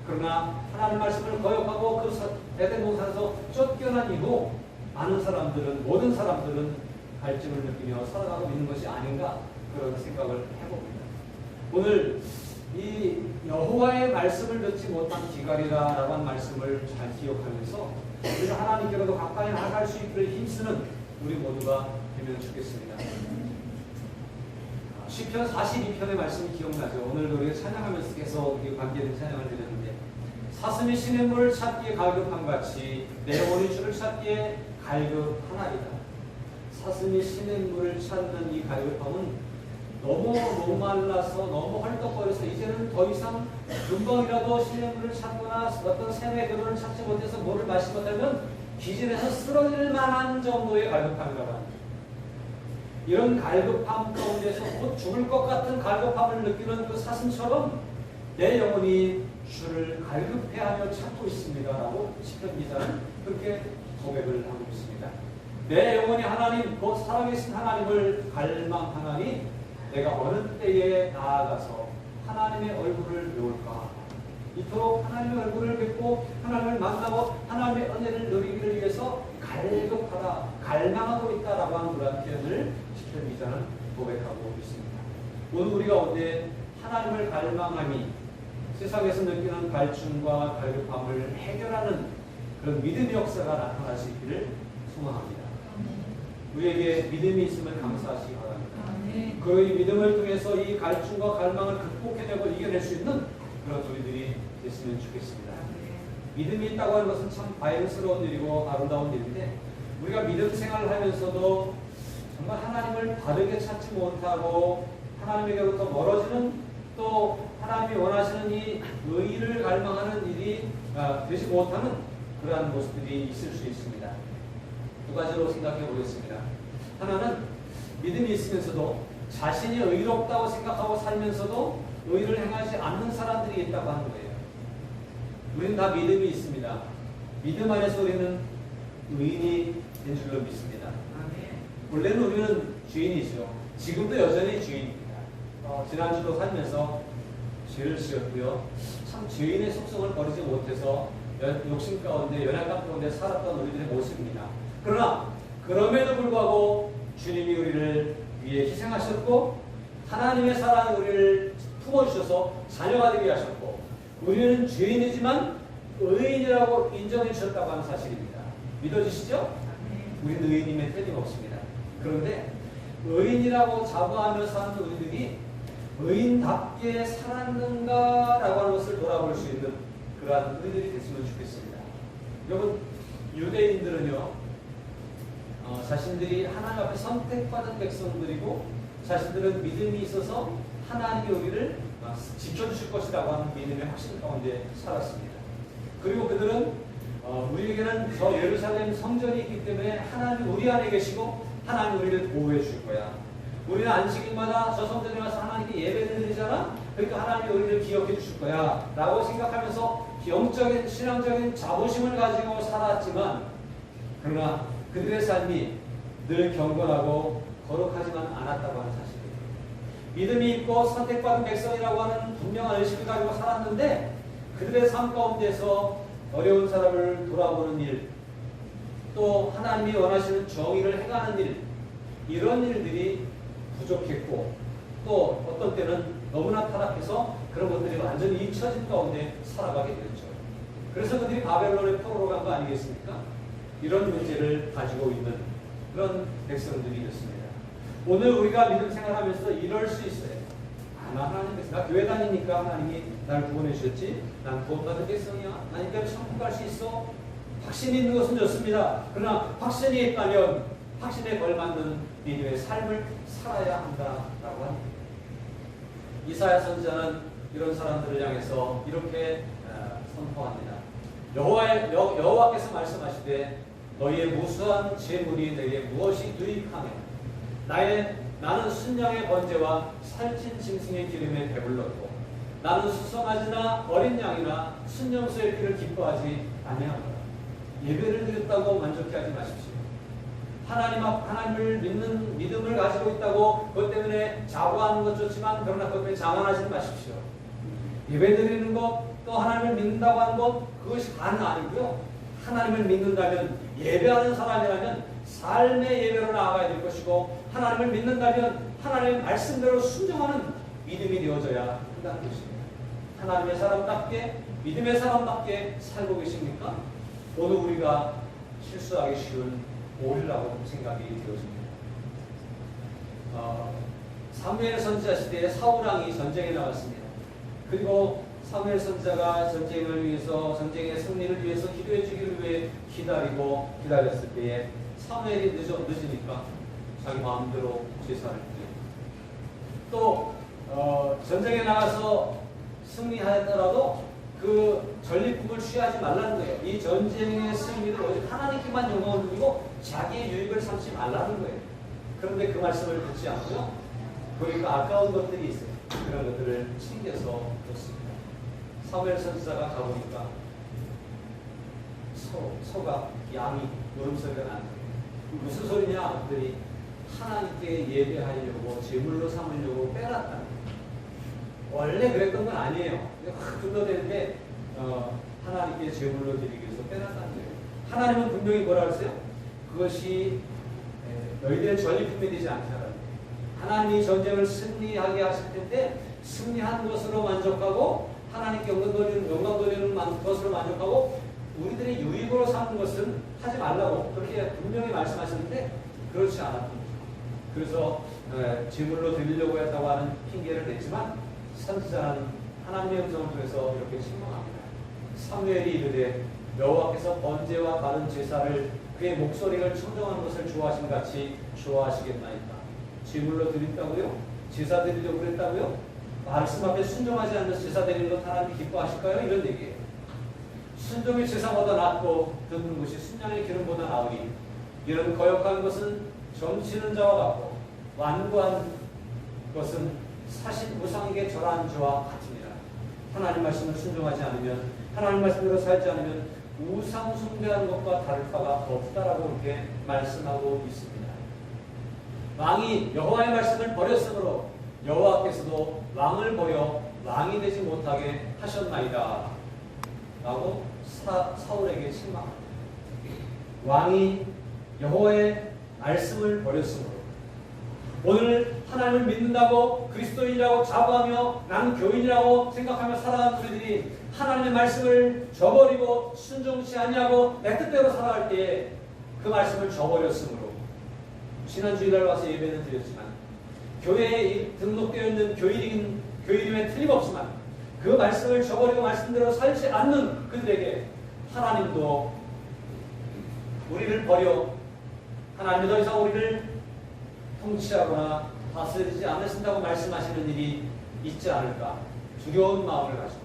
그러나 하나님 말씀을 거역하고 그 에덴 동산에서 쫓겨난 이후 많은 사람들은 모든 사람들은 갈증을 느끼며 살아가고 있는 것이 아닌가 그런 생각을 해봅니다. 오늘 이 여호와의 말씀을 듣지 못한 기갈이라라고 한 말씀을 잘 기억하면서 우리가 하나님께로도 가까이 나아갈 수 있기를 힘쓰는 우리 모두가 되면 좋겠습니다. 시편 42편의 말씀이 기억나죠. 오늘 우리가 찬양하면서 계속 관계된 찬양을 드렸는데 사슴이 시냇물을 찾기에 갈급한 같이 내 영혼이 주를 찾기에 갈급하나이다. 사슴이 시냇물을 찾는 이 갈급함은 너무 목말라서 너무 헐떡거려서 이제는 더 이상 금방이라도 신뢰물을 찾거나 어떤 샘의 근원을 찾지 못해서 물을 마시지 못하면 기진에서 쓰러질 만한 정도의 갈급함이라고 합니다. 이런 갈급함 가운데서 곧 죽을 것 같은 갈급함을 느끼는 그 사슴처럼 내 영혼이 주를 갈급해하며 찾고 있습니다라고 시편 기자는 그렇게 고백을 하고 있습니다. 내 영혼이 하나님, 곧 살아계신 하나님을 갈망하나니 내가 어느 때에 나아가서 하나님의 얼굴을 배울까? 이토록 하나님의 얼굴을 뵙고 하나님을 만나고 하나님의 은혜를 누리기를 위해서 갈급하다, 갈망하고 있다라고 하는 그런 표현을 시편 기자는 고백하고 있습니다. 오늘 우리 가운데 하나님을 갈망함이 세상에서 느끼는 갈증과 갈급함을 해결하는 그런 믿음의 역사가 나타날 수 있기를 소망합니다. 우리에게 믿음이 있음을 감사하시기 바랍니다. 그 믿음을 통해서 이 갈증과 갈망을 극복해내고 이겨낼 수 있는 그런 우리들이 됐으면 좋겠습니다. 믿음이 있다고 하는 것은 참 다행스러운 일이고 아름다운 일인데 우리가 믿음 생활을 하면서도 정말 하나님을 바르게 찾지 못하고 하나님에게로부터 멀어지는 또 하나님이 원하시는 이 의를 갈망하는 일이 되지 못하는 그러한 모습들이 있을 수 있습니다. 두 가지로 생각해 보겠습니다. 하나는 믿음이 있으면서도 자신이 의롭다고 생각하고 살면서도 의를 행하지 않는 사람들이 있다고 하는 거예요. 우리는 다 믿음이 있습니다. 믿음 안에서 우리는 의인이 된 줄로 믿습니다. 원래는 우리는 주인이죠. 지금도 여전히 주인입니다. 지난주도 살면서 죄를 지었고요. 참 죄인의 속성을 버리지 못해서 욕심 가운데 연약감 가운데 살았던 우리들의 모습입니다. 그러나 그럼에도 불구하고 주님이 우리를 위해 희생하셨고 하나님의 사랑이 우리를 품어주셔서 자녀가 되게 하셨고 우리는 죄인이지만 의인이라고 인정해 주셨다고 하는 사실입니다. 믿어지시죠? 우리는 의인임에 틀림없습니다. 그런데 의인이라고 자부하며 사는 우리들이 의인답게 살았는가라고 하는 것을 돌아볼 수 있는 그러한 우리들이 됐으면 좋겠습니다. 여러분 유대인들은요 자신들이 하나님 앞에 선택받은 백성들이고 자신들은 믿음이 있어서 하나님이 우리를 지켜주실 것이라고 하는 믿음의 확신 가운데 살았습니다. 그리고 그들은 우리에게는 저 예루살렘 성전이 있기 때문에 하나님이 우리 안에 계시고 하나님이 우리를 보호해 줄 거야. 우리는 안식일마다 저 성전에 가서 하나님께 예배를 드리잖아. 그러니까 하나님이 우리를 기억해 주실 거야 라고 생각하면서 영적인 신앙적인 자부심을 가지고 살았지만 그러나 그들의 삶이 늘 경건하고 거룩하지만 않았다고 하는 사실입니다. 믿음이 있고 선택받은 백성이라고 하는 분명한 의식을 가지고 살았는데 그들의 삶 가운데서 어려운 사람을 돌아보는 일, 또 하나님이 원하시는 정의를 행하는 일, 이런 일들이 부족했고 또 어떤 때는 너무나 타락해서 그런 것들이 완전히 잊혀진 가운데 살아가게 되었죠. 그래서 그들이 바벨론의 포로로 간 거 아니겠습니까? 이런 문제를 가지고 있는 그런 백성들이 됐습니다. 오늘 우리가 믿음 생활하면서 이럴 수 있어요. 나 하나님께서 나 교회 다니니까 하나님이 나를 구원해 주셨지. 난 구원받은 백성이야. 난 이대로 천국 갈 수 있어. 확신이 있는 것은 좋습니다. 그러나 확신이 있다면 확신에 걸맞는 믿음의 삶을 살아야 한다라고 합니다. 이사야 선지자는 이런 사람들을 향해서 이렇게 선포합니다. 여호와께서 말씀하시되 너희의 무수한 재물이 내게 무엇이 유익하며 나는 순양의 번제와 살찐 짐승의 기름에 배불렀고 나는 수송아지나 어린 양이나 순염소의 피를 기뻐하지 아니하노라. 예배를 드렸다고 만족해하지 마십시오. 하나님을 믿는 믿음을 가지고 있다고 그것 때문에 자부하는 것 좋지만 그러나 그것 때문에 자만하지 마십시오. 예배 드리는 것 또 하나님을 믿는다고 하는 것 그것이 다는 아니고요. 하나님을 믿는다면 예배하는 사람이라면 삶의 예배로 나아가야 될 것이고 하나님을 믿는다면 하나님의 말씀대로 순종하는 믿음이 되어져야 한다는 것입니다. 하나님의 사람답게 믿음의 사람답게 살고 계십니까? 오늘 우리가 실수하기 쉬운 오류라고 생각이 되어집니다. 사무엘 선지자 시대에 사울왕이 전쟁에 나갔습니다. 그리고 사무엘 선지자가 전쟁의 승리를 위해서 기도해 주기를 위해 기다렸을 때에 사무엘이 늦으니까 자기 마음대로 제사를 드립니다. 또 전쟁에 나가서 승리하였더라도 그 전리품을 취하지 말라는 거예요. 이 전쟁의 승리를 오직 하나님께만 영광을 드리고 자기의 유익을 삼지 말라는 거예요. 그런데 그 말씀을 듣지 않고요. 그러니까 아까운 것들이 있어요. 그런 것들을 챙겨서 뒀습니다. 사무엘 선지자가 가보니까 소가 양이 울음소리가 나는 거예요. 무슨 소리냐? 그들이 하나님께 예배하려고 제물로 삼으려고 빼놨다는 거예요. 원래 그랬던 건 아니에요. 확 분노되는데 하나님께 제물로 드리기 위해서 빼놨다는 거예요. 하나님은 분명히 뭐라 그랬어요? 그것이 너희들의 전리품이 되지 않다라는 거예요. 하나님이 전쟁을 승리하게 하실 텐데 승리한 것으로 만족하고 하나님께 영광 돌리는 것으로 만족하고 우리들이 유익으로 삼는 것은 하지 말라고 그렇게 분명히 말씀하셨는데 그렇지 않았던 거죠. 그래서 제물로 드리려고 했다고 하는 핑계를 냈지만 선지자는 하나님의 음성을 통해서 이렇게 책망합니다. 사무엘이 이르되 여호와께서 번제와 다른 제사를 그의 목소리를 청정하는 것을 좋아하신 같이 좋아하시겠나이까. 제물로 드린다고요? 제사 드리려고 그랬다고요? 말씀 앞에 순종하지 않는 제사 드리는 것 하나님이 기뻐하실까요? 이런 얘기예요. 순종의 제사보다 낫고 듣는 것이 순양의 기름보다 나으니 이런 거역한 것은 점치는 자와 같고 완고한 것은 사실 무상에게 절한 자와 같으니라. 하나님 말씀을 순종하지 않으면 하나님 말씀대로 살지 않으면 우상 숭배하는 것과 다를 바가 없다라고 이렇게 말씀하고 있습니다. 왕이 여호와의 말씀을 버렸으므로 여호와께서도 왕을 버려 왕이 되지 못하게 하셨나이다 라고 사울에게 책망합니다. 왕이 여호와의 말씀을 버렸으므로 오늘 하나님을 믿는다고 그리스도인이라고 자부하며 나는 교인이라고 생각하며 살아가는 우리들이 하나님의 말씀을 저버리고 순종치 아니하고 내 뜻대로 살아갈 때에 그 말씀을 저버렸으므로 지난 주일날 와서 예배는 드렸지만 교회에 등록되어 있는 교인임에 틀림없지만 그 말씀을 저버리고 말씀대로 살지 않는 그들에게 하나님도 우리를 버려 하나님이 더 이상 우리를 통치하거나 다스리지 않으신다고 말씀하시는 일이 있지 않을까 두려운 마음을 가지고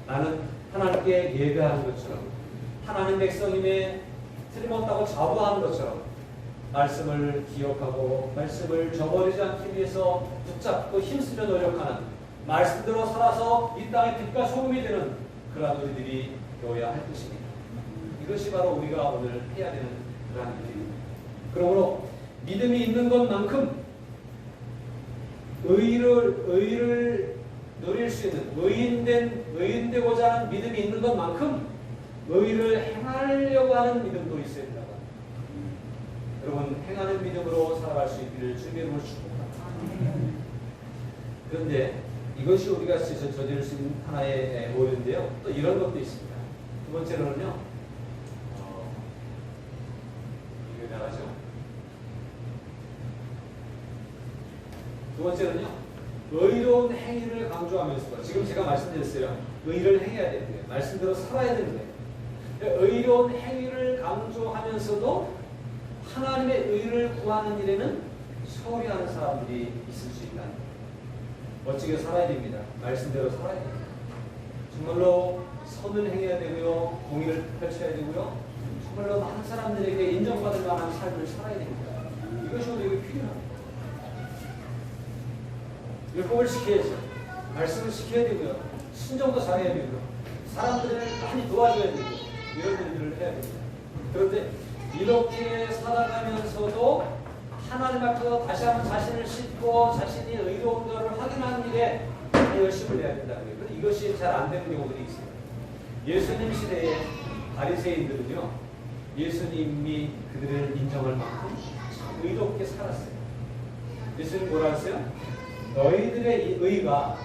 나는 하나님께 예배하는 것처럼 하나님 백성임에 틀림없다고 자부하는 것처럼 말씀을 기억하고 말씀을 저버리지 않기 위해서 붙잡고 힘쓰며 노력하는 말씀대로 살아서 이 땅의 빛과 소금이 되는 그러한 우리들이 되어야 할 것입니다. 이것이 바로 우리가 오늘 해야 되는 그러한 일입니다. 그러므로 믿음이 있는 것만큼 의를 누릴 수 있는 의인되고자 하는 믿음이 있는 것만큼 의를 행하려고 하는 믿음도 있어야 된다. 여러분 행하는 믿음으로 살아갈 수 있기를 주님의 이름으로 축복합니다. 그런데 이것이 우리가 저지를 수 있는 하나의 오류인데요. 또 이런 것도 있습니다. 두 번째로는요. 이거 나가죠. 두 번째는요. 의로운 행위를 강조하면서 지금 제가 말씀드렸어요. 의를 행해야 되는데 말씀대로 살아야 되는데 의로운 행위를 강조하면서도 하나님의 의를 구하는 일에는 소홀히 하는 사람들이 있을 수 있다는 거예요. 멋지게 살아야 됩니다. 말씀대로 살아야 됩니다. 정말로 선을 행해야 되고요. 공의를 펼쳐야 되고요. 정말로 많은 사람들에게 인정받을 만한 삶을 살아야 됩니다. 이것이 우리에게 필요합니다. 율법을 지켜야죠. 말씀을 지켜야 되고요. 순종도 잘해야 되고요. 사람들을 많이 도와줘야 되고 이런 일들을 해야 됩니다. 그런데 이렇게 살아가면서도 하나님 앞에서 다시 한번 자신을 씻고 자신이 의로운 것을 확인하는 일에 열심을 내야 된다는 거예요. 그런데 이것이 잘 안 되는 경우들이 있어요. 예수님 시대의 바리새인들은요. 예수님이 그들을 인정할 만큼 참 의롭게 살았어요. 예수님 뭐라 했어요? 너희들의 의가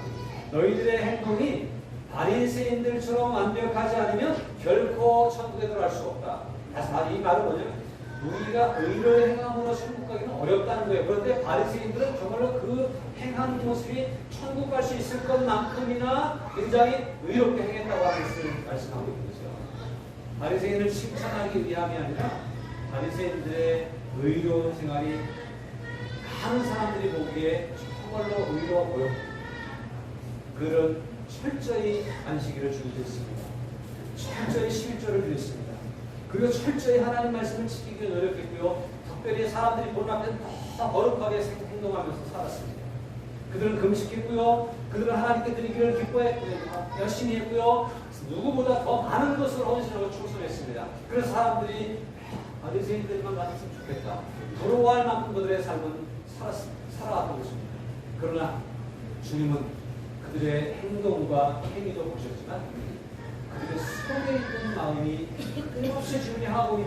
너희들의 행동이 바리새인들처럼 완벽하지 않으면 결코 천국에 들어갈 수 없다. 다시 이 말은 뭐냐면 우리가 의를 행함으로 천국 가기는 어렵다는 거예요. 그런데 바리새인들은 정말로 그 행한 모습이 천국 갈 수 있을 것만큼이나 굉장히 의롭게 행했다고 하는 것을 말씀하고 있는 거죠. 바리새인을 칭찬하기 위함이 아니라 바리새인들의 의로운 생활이 많은 사람들이 보기에 정말로 의로워 보였고 그들은 철저히 안식일을 준수했습니다. 철저히 11조를 드렸습니다. 그리고 철저히 하나님 말씀을 지키기 노력했고요. 특별히 사람들이 보는 앞에 더 거룩하게 행동하면서 살았습니다. 그들은 금식했고요. 그들은 하나님께 드리기를 기뻐했고요. 열심히 했고요. 누구보다 더 많은 것을 헌신하고 충성했습니다. 그래서 사람들이 바리새인들만 같았으면 좋겠다. 부러워할 만큼 그들의 삶은 살아왔던 것입니다. 그러나 주님은 그들의 행동과 행위도 보셨지만 그들의 속에 있는 마음이 끊임없이 주님이 하고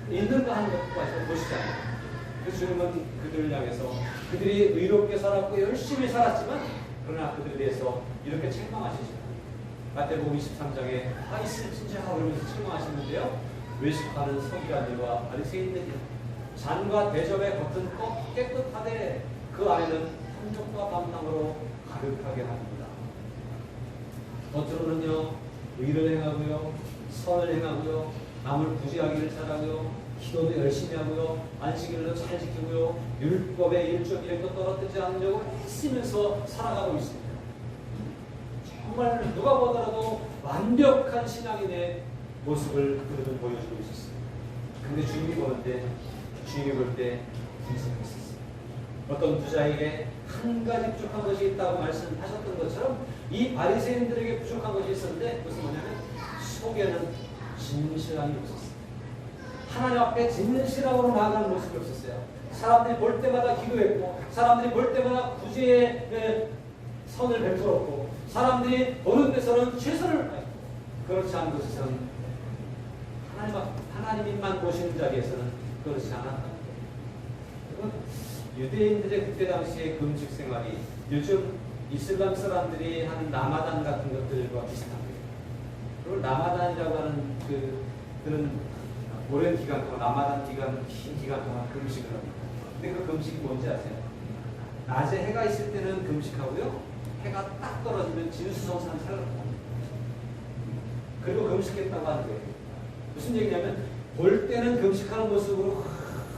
있는가 하는 것까지 보시잖아요. 그 주님은 그들을 향해서 그들이 의롭게 살았고 열심히 살았지만 그러나 그들에 대해서 이렇게 책망하시죠. 마태복음 23장에 있으면 진짜 그러면서 책망하시는데요. 외식하는 서기관들과 바리새인들이 잔과 대접의 겉은 깨끗하되 그 안에는 탐욕과 방탕으로 가득하게 합니다. 겉으로는요 의를 행하고요, 선을 행하고요, 남을 부지하기를 잘하고요, 기도도 열심히 하고요, 안식일도 잘 지키고요, 율법의 1.1도 떨어뜨리지 않으려고 애쓰면서 살아가고 있습니다. 정말 누가 보더라도 완벽한 신앙인의 모습을 그들은 보여주고 있었습니다. 근데 주님이 보는데, 주님이 볼 때 분석했었습니다. 어떤 부자에게 한 가지 부족한 것이 있다고 말씀하셨던 것처럼 이 바리새인들에게 부족한 것이 있었는데 그것은 뭐냐면 속에는 진실함이 없었어요. 하나님 앞에 진실함으로 나아가는 모습이 없었어요. 사람들이 볼 때마다 기도했고 사람들이 볼 때마다 구제의 선을 베풀었고 사람들이 보는 데서는 최선을 다했고 그렇지 않은 곳에서는 하나님만 보시는 자리에서는 그렇지 않았다. 유대인들의 그때 당시의 금식 생활이 요즘 이슬람 사람들이 하는 라마단 같은 것들과 비슷합니다. 그리고 라마단이라고 하는 그런 오랜 기간 동안 라마단 기간 긴 기간 동안 금식을 합니다. 근데 그 금식이 뭔지 아세요? 낮에 해가 있을 때는 금식하고요. 해가 딱 떨어지면 진수성찬을 차려합니다. 그리고 금식했다고 하는 거예요. 무슨 얘기냐면 볼 때는 금식하는 모습으로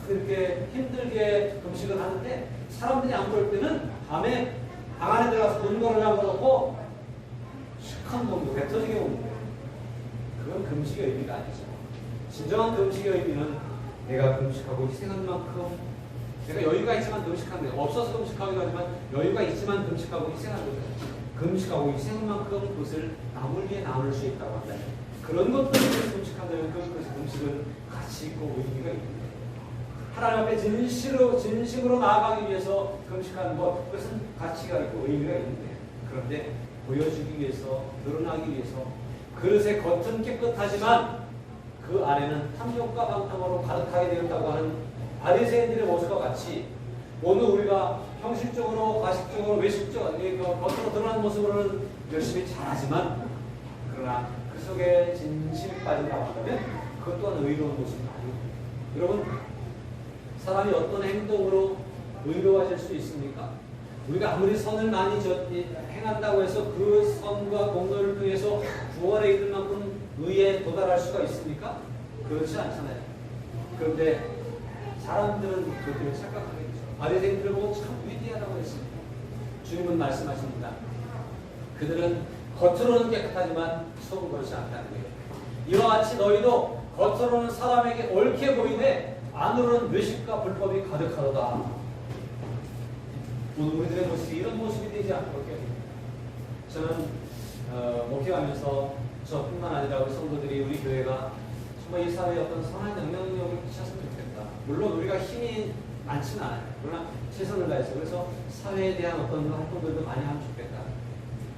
이렇게 힘들게 금식을 하는데 사람들이 안 볼 때는 밤에 방 안에 들어가서 눈거를 잠궈놓고 시큰 정도 배 터지게 먹는 거예요. 그건 금식의 의미가 아니죠. 진정한 금식의 의미는 내가 금식하고 희생한 만큼 내가 여유가 있지만 금식하는 거예요. 없어서 금식하기도 하지만 여유가 있지만 금식하고 희생하는 거죠. 금식하고 희생한 만큼 그것을 남을 위해 나눌 수 있다고 한다. 그런 것들을 위해서 금식한다면 그 금식은 가치 있고 의미가 있는 거예요. 하나님 앞에 진심으로 나아가기 위해서 금식하는 것, 그것은 가치가 있고 의미가 있는데 그런데 보여주기 위해서, 드러나기 위해서 그릇의 겉은 깨끗하지만 그 안에는 탐욕과 방탕으로 가득하게 되었다고 하는 바리새인들의 모습과 같이 오늘 우리가 형식적으로, 가식적으로, 외식적으로 겉으로 드러나는 모습으로는 열심히 잘하지만 그러나 그 속에 진심이 빠진다고 한다면 그것 또한 의로운 모습이 아니고 여러분 사람이 어떤 행동으로 의로워질 수 있습니까? 우리가 아무리 선을 많이 행한다고 해서 그 선과 공로를 통해서 구원에 이를 만큼 의에 도달할 수가 있습니까? 그렇지 않잖아요. 그런데 사람들은 그들을 착각하게 되죠. 바리새인들을 보고 참 위대하다고 했습니다. 주님은 말씀하십니다. 그들은 겉으로는 깨끗하지만 속은 그렇지 않다는 거예요. 이와 같이 너희도 겉으로는 사람에게 옳게 보이되 안으로는 외식과 불법이 가득하도다. 오늘 우리들의 모습이 이런 모습이 되지 않도록 해야 됩니다. 저는 목회하면서 저뿐만 아니라 우리 성도들이 우리 교회가 정말 이 사회에 어떤 선한 영향력을 끼쳤으면 좋겠다. 물론 우리가 힘이 많지는 않아요. 그러나 최선을 다해서 그래서 사회에 대한 어떤 활동들도 많이 하면 좋겠다.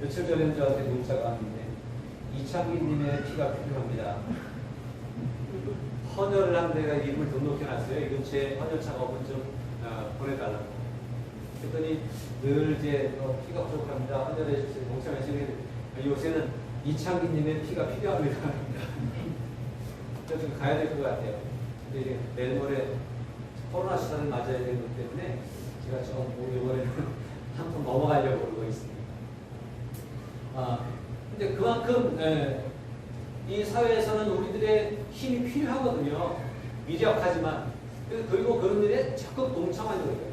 며칠 전에 저한테 문자가 왔는데 이창기님의 피가 필요합니다. 헌혈을 한 데가 이름을 등록해놨어요. 이 근처에 헌혈차가 오면 좀 보내달라고. 그랬더니 늘 이제 피가 부족합니다. 헌혈해 주세요. 동참해주세요. 요새는 이창기님의 피가 필요합니다. 그래서 가야 될 것 같아요. 근데 이제 내일 모레 코로나 시사를 맞아야 되기 때문에 제가 좀 이번에는 한 번 넘어가려고 그러고 있습니다. 근데 그만큼 이 사회에서는 우리들의 힘이 필요하거든요. 미력하지만 그리고 그런 일에 적극 동참하려고 해요.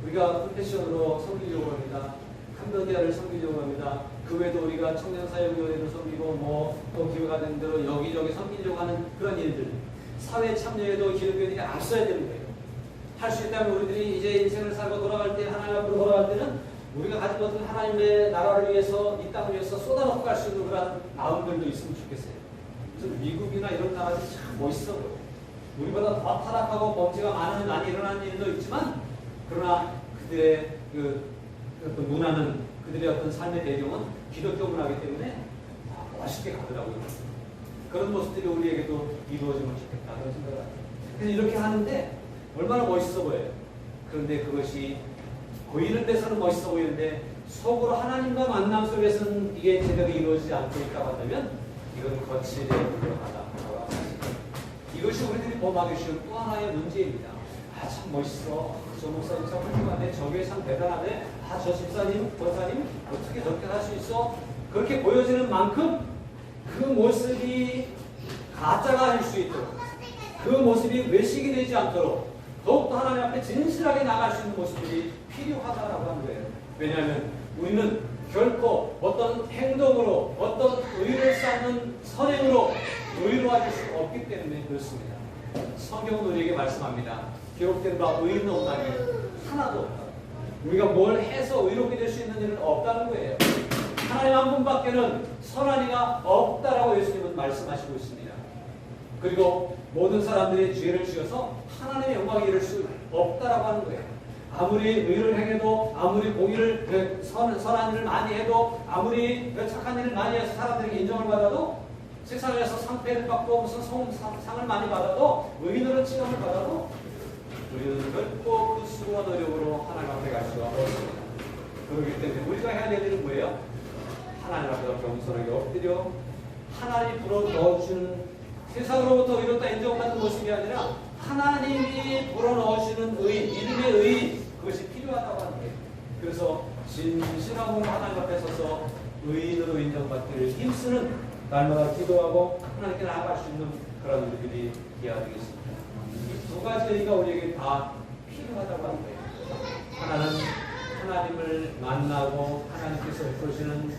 우리가 컴패션으로 섬기려고 합니다. 캄보디아를 섬기려고 합니다. 그 외에도 우리가 청년사역위원회를 섬기고 또 기회가 된 대로 여기저기 섬기려고 하는 그런 일들, 사회 참여에도 기독교인들이 앞서야 되는 거예요. 할 수 있다면 우리들이 이제 인생을 살고 돌아갈 때, 하나님 앞으로 돌아갈 때는 우리가 가진 것은 하나님의 나라를 위해서, 이 땅을 위해서 쏟아놓고 갈 수 있는 그런 마음들도 있으면 좋겠어요. 그래서 미국이나 이런 나라들이 참 멋있어 보여요. 우리보다 더 타락하고 범죄가 많이 일어나는 일도 있지만, 그러나 그들의 어떤 문화는, 그들의 어떤 삶의 배경은 기독교 문화이기 때문에 멋있게 가더라고요. 그런 모습들이 우리에게도 이루어지면 좋겠다 그런 생각을 합니다. 그래서 이렇게 하는데 얼마나 멋있어 보여요. 그런데 그것이 보이는 데서는 멋있어 보이는데 속으로 하나님과 만남 속에서는 이게 제대로 이루어지지 않고 있다고 한다면 이건 거칠에 불과하다라고 합니다. 이것이 우리들이 범하기 쉬운 또 하나의 문제입니다. 아, 참 멋있어. 저 목사님 참 훌륭하네. 저 교회 참 대단하네. 아, 저 집사님, 권사님 어떻게 저렇게 할 수 있어? 그렇게 보여지는 만큼 그 모습이 가짜가 아닐 수 있도록, 그 모습이 외식이 되지 않도록 더욱더 하나님 앞에 진실하게 나갈 수 있는 모습들이 필요하다라고 하는 거예요. 왜냐하면 우리는 결코 어떤 행동으로, 어떤 의를 쌓는 선행으로 의로워질 수 없기 때문에 그렇습니다. 성경은 우리에게 말씀합니다. 기록된 바 의인은 없다니 하나도 없다. 우리가 뭘 해서 의롭게 될 수 있는 일은 없다는 거예요. 하나님 한 분밖에는 선한 이가 없다라고 예수님은 말씀하시고 있습니다. 그리고 모든 사람들이 죄를 지어서 하나님의 영광에 이를 수 없다라고 하는 거예요. 아무리 의를 행해도, 아무리 공의를, 선한 일을 많이 해도, 아무리 착한 일을 많이 해서 사람들에게 인정을 받아도, 세상에서 상패를 받고 무슨 상을 많이 받아도, 의인으로 칭함을 받아도 우리는 결코 그 수고와 노력으로 하나님 앞에 갈 수가 없습니다. 그렇기 때문에 우리가 해야 될 일은 뭐예요? 하나님 앞에 겸손하게 엎드려 하나님이 불어 넣어주는, 세상으로부터 의롭다 인정받는 모습이 아니라 하나님이 불어 넣으시는 의인, 이름의 의인, 그것이 필요하다고 하는 거예요. 그래서 진실함으로 하나님 앞에 서서 의인으로 인정받기를 힘쓰는 날마다 기도하고 하나님께 나아갈 수 있는 그런 우리들이 되어야 되겠습니다. 이 두 가지 의의가 우리에게 다 필요하다고 하는 거예요. 하나는 하나님을 만나고 하나님께서 베푸시는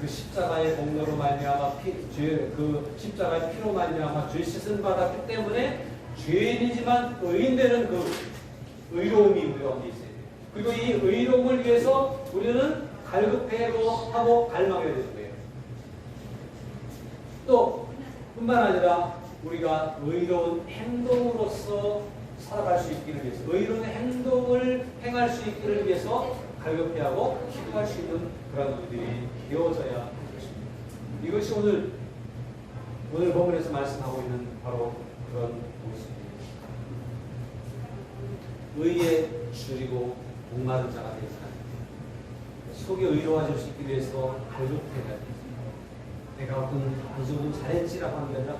그 십자가의 공로로 말미암아 그 십자가의 피로 말미암아 죄 씻음 받았기 때문에 죄인이지만 의인되는 그 의로움이 우리 가운데 있어야 돼요. 그리고 이 의로움을 위해서 우리는 갈급해하고 갈망해야 되는 거예요. 또 뿐만 아니라 우리가 의로운 행동으로서 살아갈 수 있기를 위해서, 의로운 행동을 행할 수 있기를 위해서 갈급해하고 기도할 수 있는 그런 우리들이 되어져야 할 것입니다. 이것이 오늘 본문에서 말씀하고 있는 바로 그런 모습입니다. 의에 줄이고 목마른 자가 되는 사람, 속이 의로워질 수 있기 위해서 갈급해야 됩니다. 내가 어떤 부족은 잘했지라고 하는 게 아니라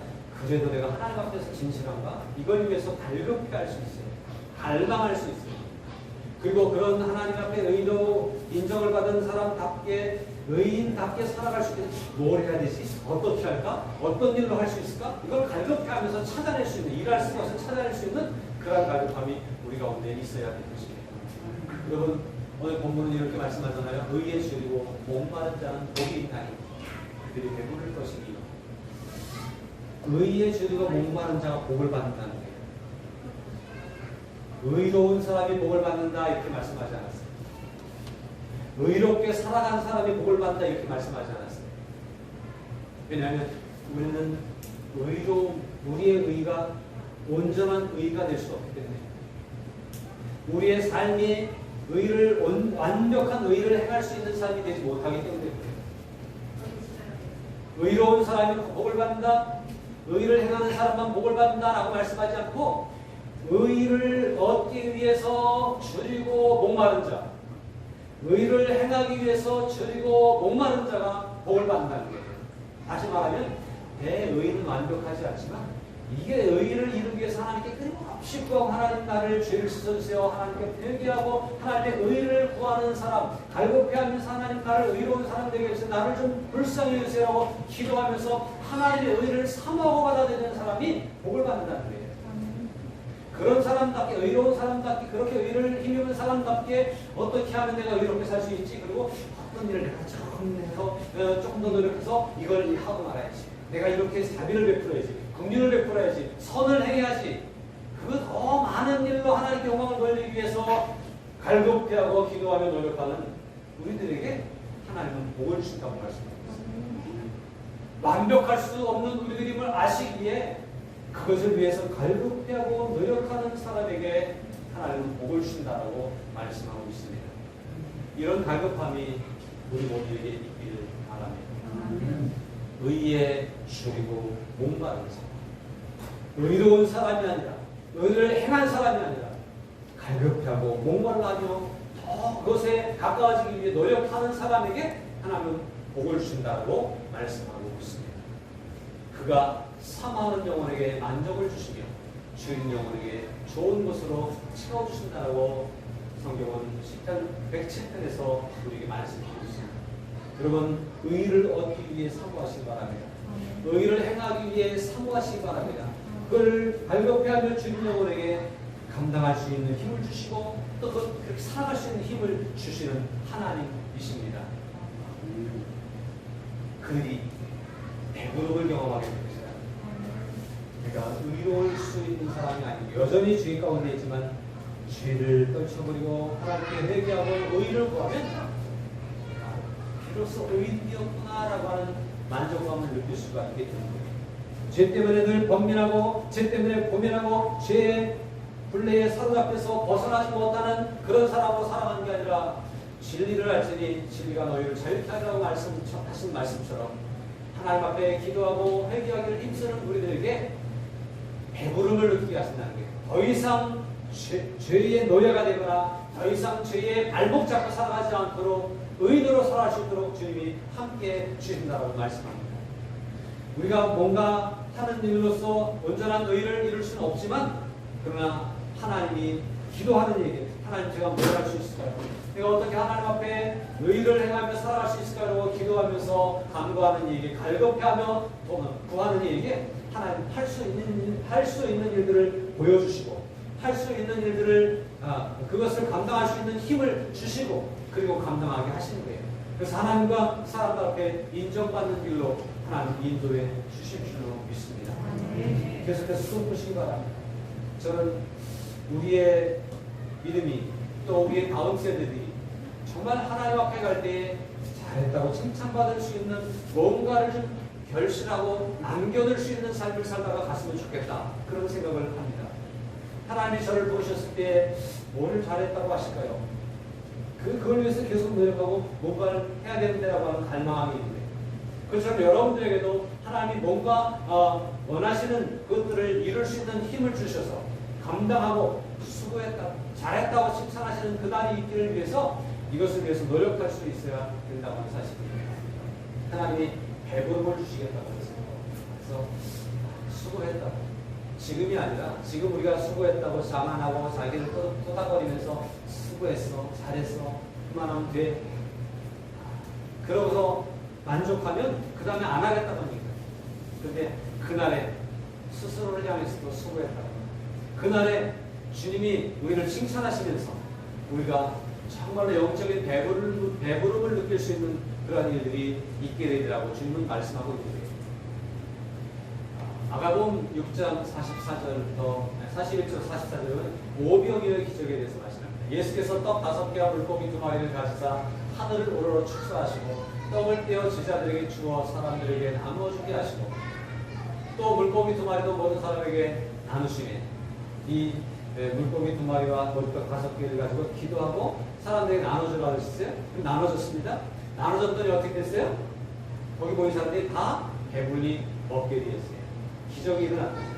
그래도 내가 하나님 앞에서 진실한가? 이걸 위해서 갈급해할 수 있어요. 갈망할 수 있어요. 그리고 그런 하나님 앞에 의로 인정을 받은 사람답게, 의인답게 살아갈 수 있는, 뭘 해야 되지? 어떻게 할까? 어떤 일로 할 수 있을까? 이걸 갈급해하면서 찾아낼 수 있는, 일할 수 있는 것을 찾아낼 수 있는 그런 갈급함이 우리 가운데 있어야 될 것입니다. 여러분, 오늘 본문은 이렇게 말씀하잖아요. 의에 줄이고 목마른 자는 복이 있나니 그들이 배부를 것이니. 의에 줄이고 목마른 자가 복을 받는다는 거예요. 의로운 사람이 복을 받는다 이렇게 말씀하지 않았어요. 의롭게 살아간 사람이 복을 받는다 이렇게 말씀하지 않았어요. 왜냐하면 우리는 우리의 의가 온전한 의가 될 수 없기 때문에, 우리의 삶이 완벽한 의를 행할 수 있는 삶이 되지 못하기 때문에 그래요. 의로운 사람이 복을 받는다, 의를 행하는 사람만 복을 받는다라고 말씀하지 않고, 의를 얻기 위해서 줄이고 목마른 자, 의를 행하기 위해서 줄이고 목마른 자가 복을 받는다는 거예요. 다시 말하면 내 의는 완벽하지 않지만 이게 의를 이루기 위해서 하나님께 끊임없이 구하고, 하나님 나를 죄를 씻어주세요, 하나님께 회개하고 하나님의 의를 구하는 사람, 갈급해하면서 하나님 나를 의로운 사람 되게 해주세요, 나를 좀 불쌍히 해주세요 하고 기도하면서 하나님의 의를 사모하고 받아들이는 사람이 복을 받는다는 거예요. 그런 사람답게, 의로운 사람답게, 그렇게 의를 힘입은 사람답게 어떻게 하면 내가 의롭게 살 수 있지? 그리고 어떤 일을 내가 조금 해서 조금 더 노력해서 이걸 하고 말아야지. 내가 이렇게 자비를 베풀어야지. 긍휼을 베풀어야지. 선을 행해야지. 그 더 많은 일로 하나님께 영광을 돌리기 위해서 갈급해하고 기도하며 노력하는 우리들에게 하나님은 복을 주신다고 말씀합니다. 완벽할 수 없는 우리들임을 아시기에 그것을 위해서 갈급해하고 노력하는 사람에게 하나님은 복을 주신다고 말씀하고 있습니다. 이런 갈급함이 우리 모두에게 있기를 바랍니다. 의에 줄이고 목마른 사람, 의로운 사람이 아니라 의를 행한 사람이 아니라 갈급해하고 목말라하며 더 그것에 가까워지기 위해 노력하는 사람에게 하나님은 복을 주신다고 말씀하고 있습니다. 그가 사모하는 영혼에게 만족을 주시며 주인 영혼에게 좋은 것으로 채워주신다고 성경은 시편 107편에서 우리에게 말씀하고 있습니다. 여러분, 의를 얻기 위해 사모하시기 바랍니다. 의를 행하기 위해 사모하시기 바랍니다. 그걸 갈급해하며 주인 영혼에게 감당할 수 있는 힘을 주시고 또 그렇게 살아갈 수 있는 힘을 주시는 하나님이십니다. 그들이 배부름을 경험하게 됩니다. 그러니까 의로울 수 있는 사람이 아니고 여전히 죄 가운데 있지만 죄를 떨쳐버리고 하나님께 회개하고 의를 구하면 비로소 의인이었구나라고 하는 만족감을 느낄 수가 있게 되는 거예요. 죄 때문에 늘 번민하고 죄 때문에 고민하고 죄의 굴레에 사로잡혀서 벗어나지 못하는 그런 사람으로 살아가는 게 아니라 진리를 알지니 진리가 너희를 자유케 하리라고 하신 말씀처럼 하나님 앞에 기도하고 회개하기를 힘쓰는 우리들에게 배부름을 느끼게 하신다는 게 더 이상 죄의 노예가 되거나 더 이상 죄의 발목 잡고 살아가지 않도록 의인으로 살아갈 수 있도록 주님이 함께 주신다고 말씀합니다. 우리가 뭔가 하는 일로서 온전한 의를 이룰 수는 없지만 그러나 하나님이 기도하는 얘기, 하나님 제가 뭘 할 수 있을까요? 내가 어떻게 하나님 앞에 의를 행하며 살아갈 수 있을까요? 기도하면서 간구하는 얘기, 갈급해하며 구하는 얘기에 하나님 할 수 있는 일들을 보여주시고 할 수 있는 일들을 그것을 감당할 수 있는 힘을 주시고 그리고 감당하게 하시는 거예요. 그래서 하나님과 사람들 앞에 인정받는 길로 하나님 인도해 주실 줄로 믿습니다. 계속해서 숨으시기 바랍니다. 저는 우리의 믿음이 또 우리의 다음 세대들이 정말 하나님 앞에 갈 때 잘했다고 칭찬받을 수 있는 뭔가를 좀 결실하고 남겨둘 수 있는 삶을 살다가 갔으면 좋겠다. 그런 생각을 합니다. 하나님이 저를 보셨을 때 뭐를 잘했다고 하실까요? 그걸 위해서 계속 노력하고 뭔가를 해야 된다고 하는 갈망이 있는데 그처럼 여러분들에게도 하나님이 뭔가 원하시는 것들을 이룰 수 있는 힘을 주셔서 감당하고 수고했다, 잘했다고 칭찬하시는 그날이 있기를 위해서 이것을 위해서 노력할 수 있어야 된다고 하는 사실입니다. 하나님이 배부름을 주시겠다고 했습니다. 그래서 수고했다고. 지금이 아니라 지금 우리가 수고했다고 자만하고 자기를 토닥거리면서 수고했어, 잘했어, 그만하면 돼. 그러고서 만족하면 그 다음에 안 하겠다고 합니다. 그런데 그날에 스스로를 향해서도 수고했다고. 그날에 주님이 우리를 칭찬하시면서 우리가 정말로 영적인 배부름을 느낄 수 있는 그러한 일들이 있게 되리라고 주님은 말씀하고 있는데 마가복음 6장 41절 44절은 오병이어의 기적에 대해서 말씀합니다. 예수께서 떡 5개와 물고기 2마리를 가지사 하늘을 우러러 축사하시고 떡을 떼어 제자들에게 주어 사람들에게 나누어 주게 하시고 또 물고기 2마리도 모든 사람에게 나누시네. 이 물고기 2마리와 머리떡 5개를 가지고 기도하고 사람들에게 나눠주라고 하셨어요. 나눠줬습니다. 나눠줬더니 어떻게 됐어요? 거기 모인 사람들이 다 배불리 먹게 되었어요. 기적이 일어났어요.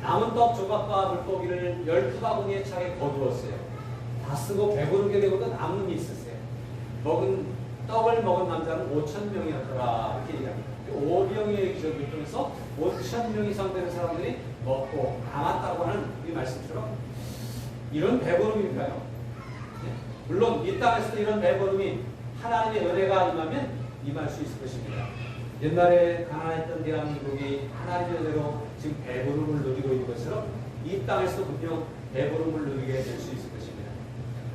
남은 떡 조각과 물고기를 12바구니에 차게 거두었어요. 다 쓰고 배부르게 되고도 남는 게 있었어요. 떡을 먹은 남자는 5,000명이었더라 이렇게 얘기합니다. 5병의 기적을 통해서 5,000명 이상 되는 사람들이 먹고 남았다고 하는 이 말씀처럼 이런 배부름일까요? 네. 물론 이 땅에서도 이런 배부름이 하나님의 은혜가 임하면 임할 수 있을 것입니다. 옛날에 가난했던 대한민국이 하나님의 은혜로 지금 배부름을 누리고 있는 것처럼 이 땅에서도 분명 배부름을 누리게 될 수 있을 것입니다.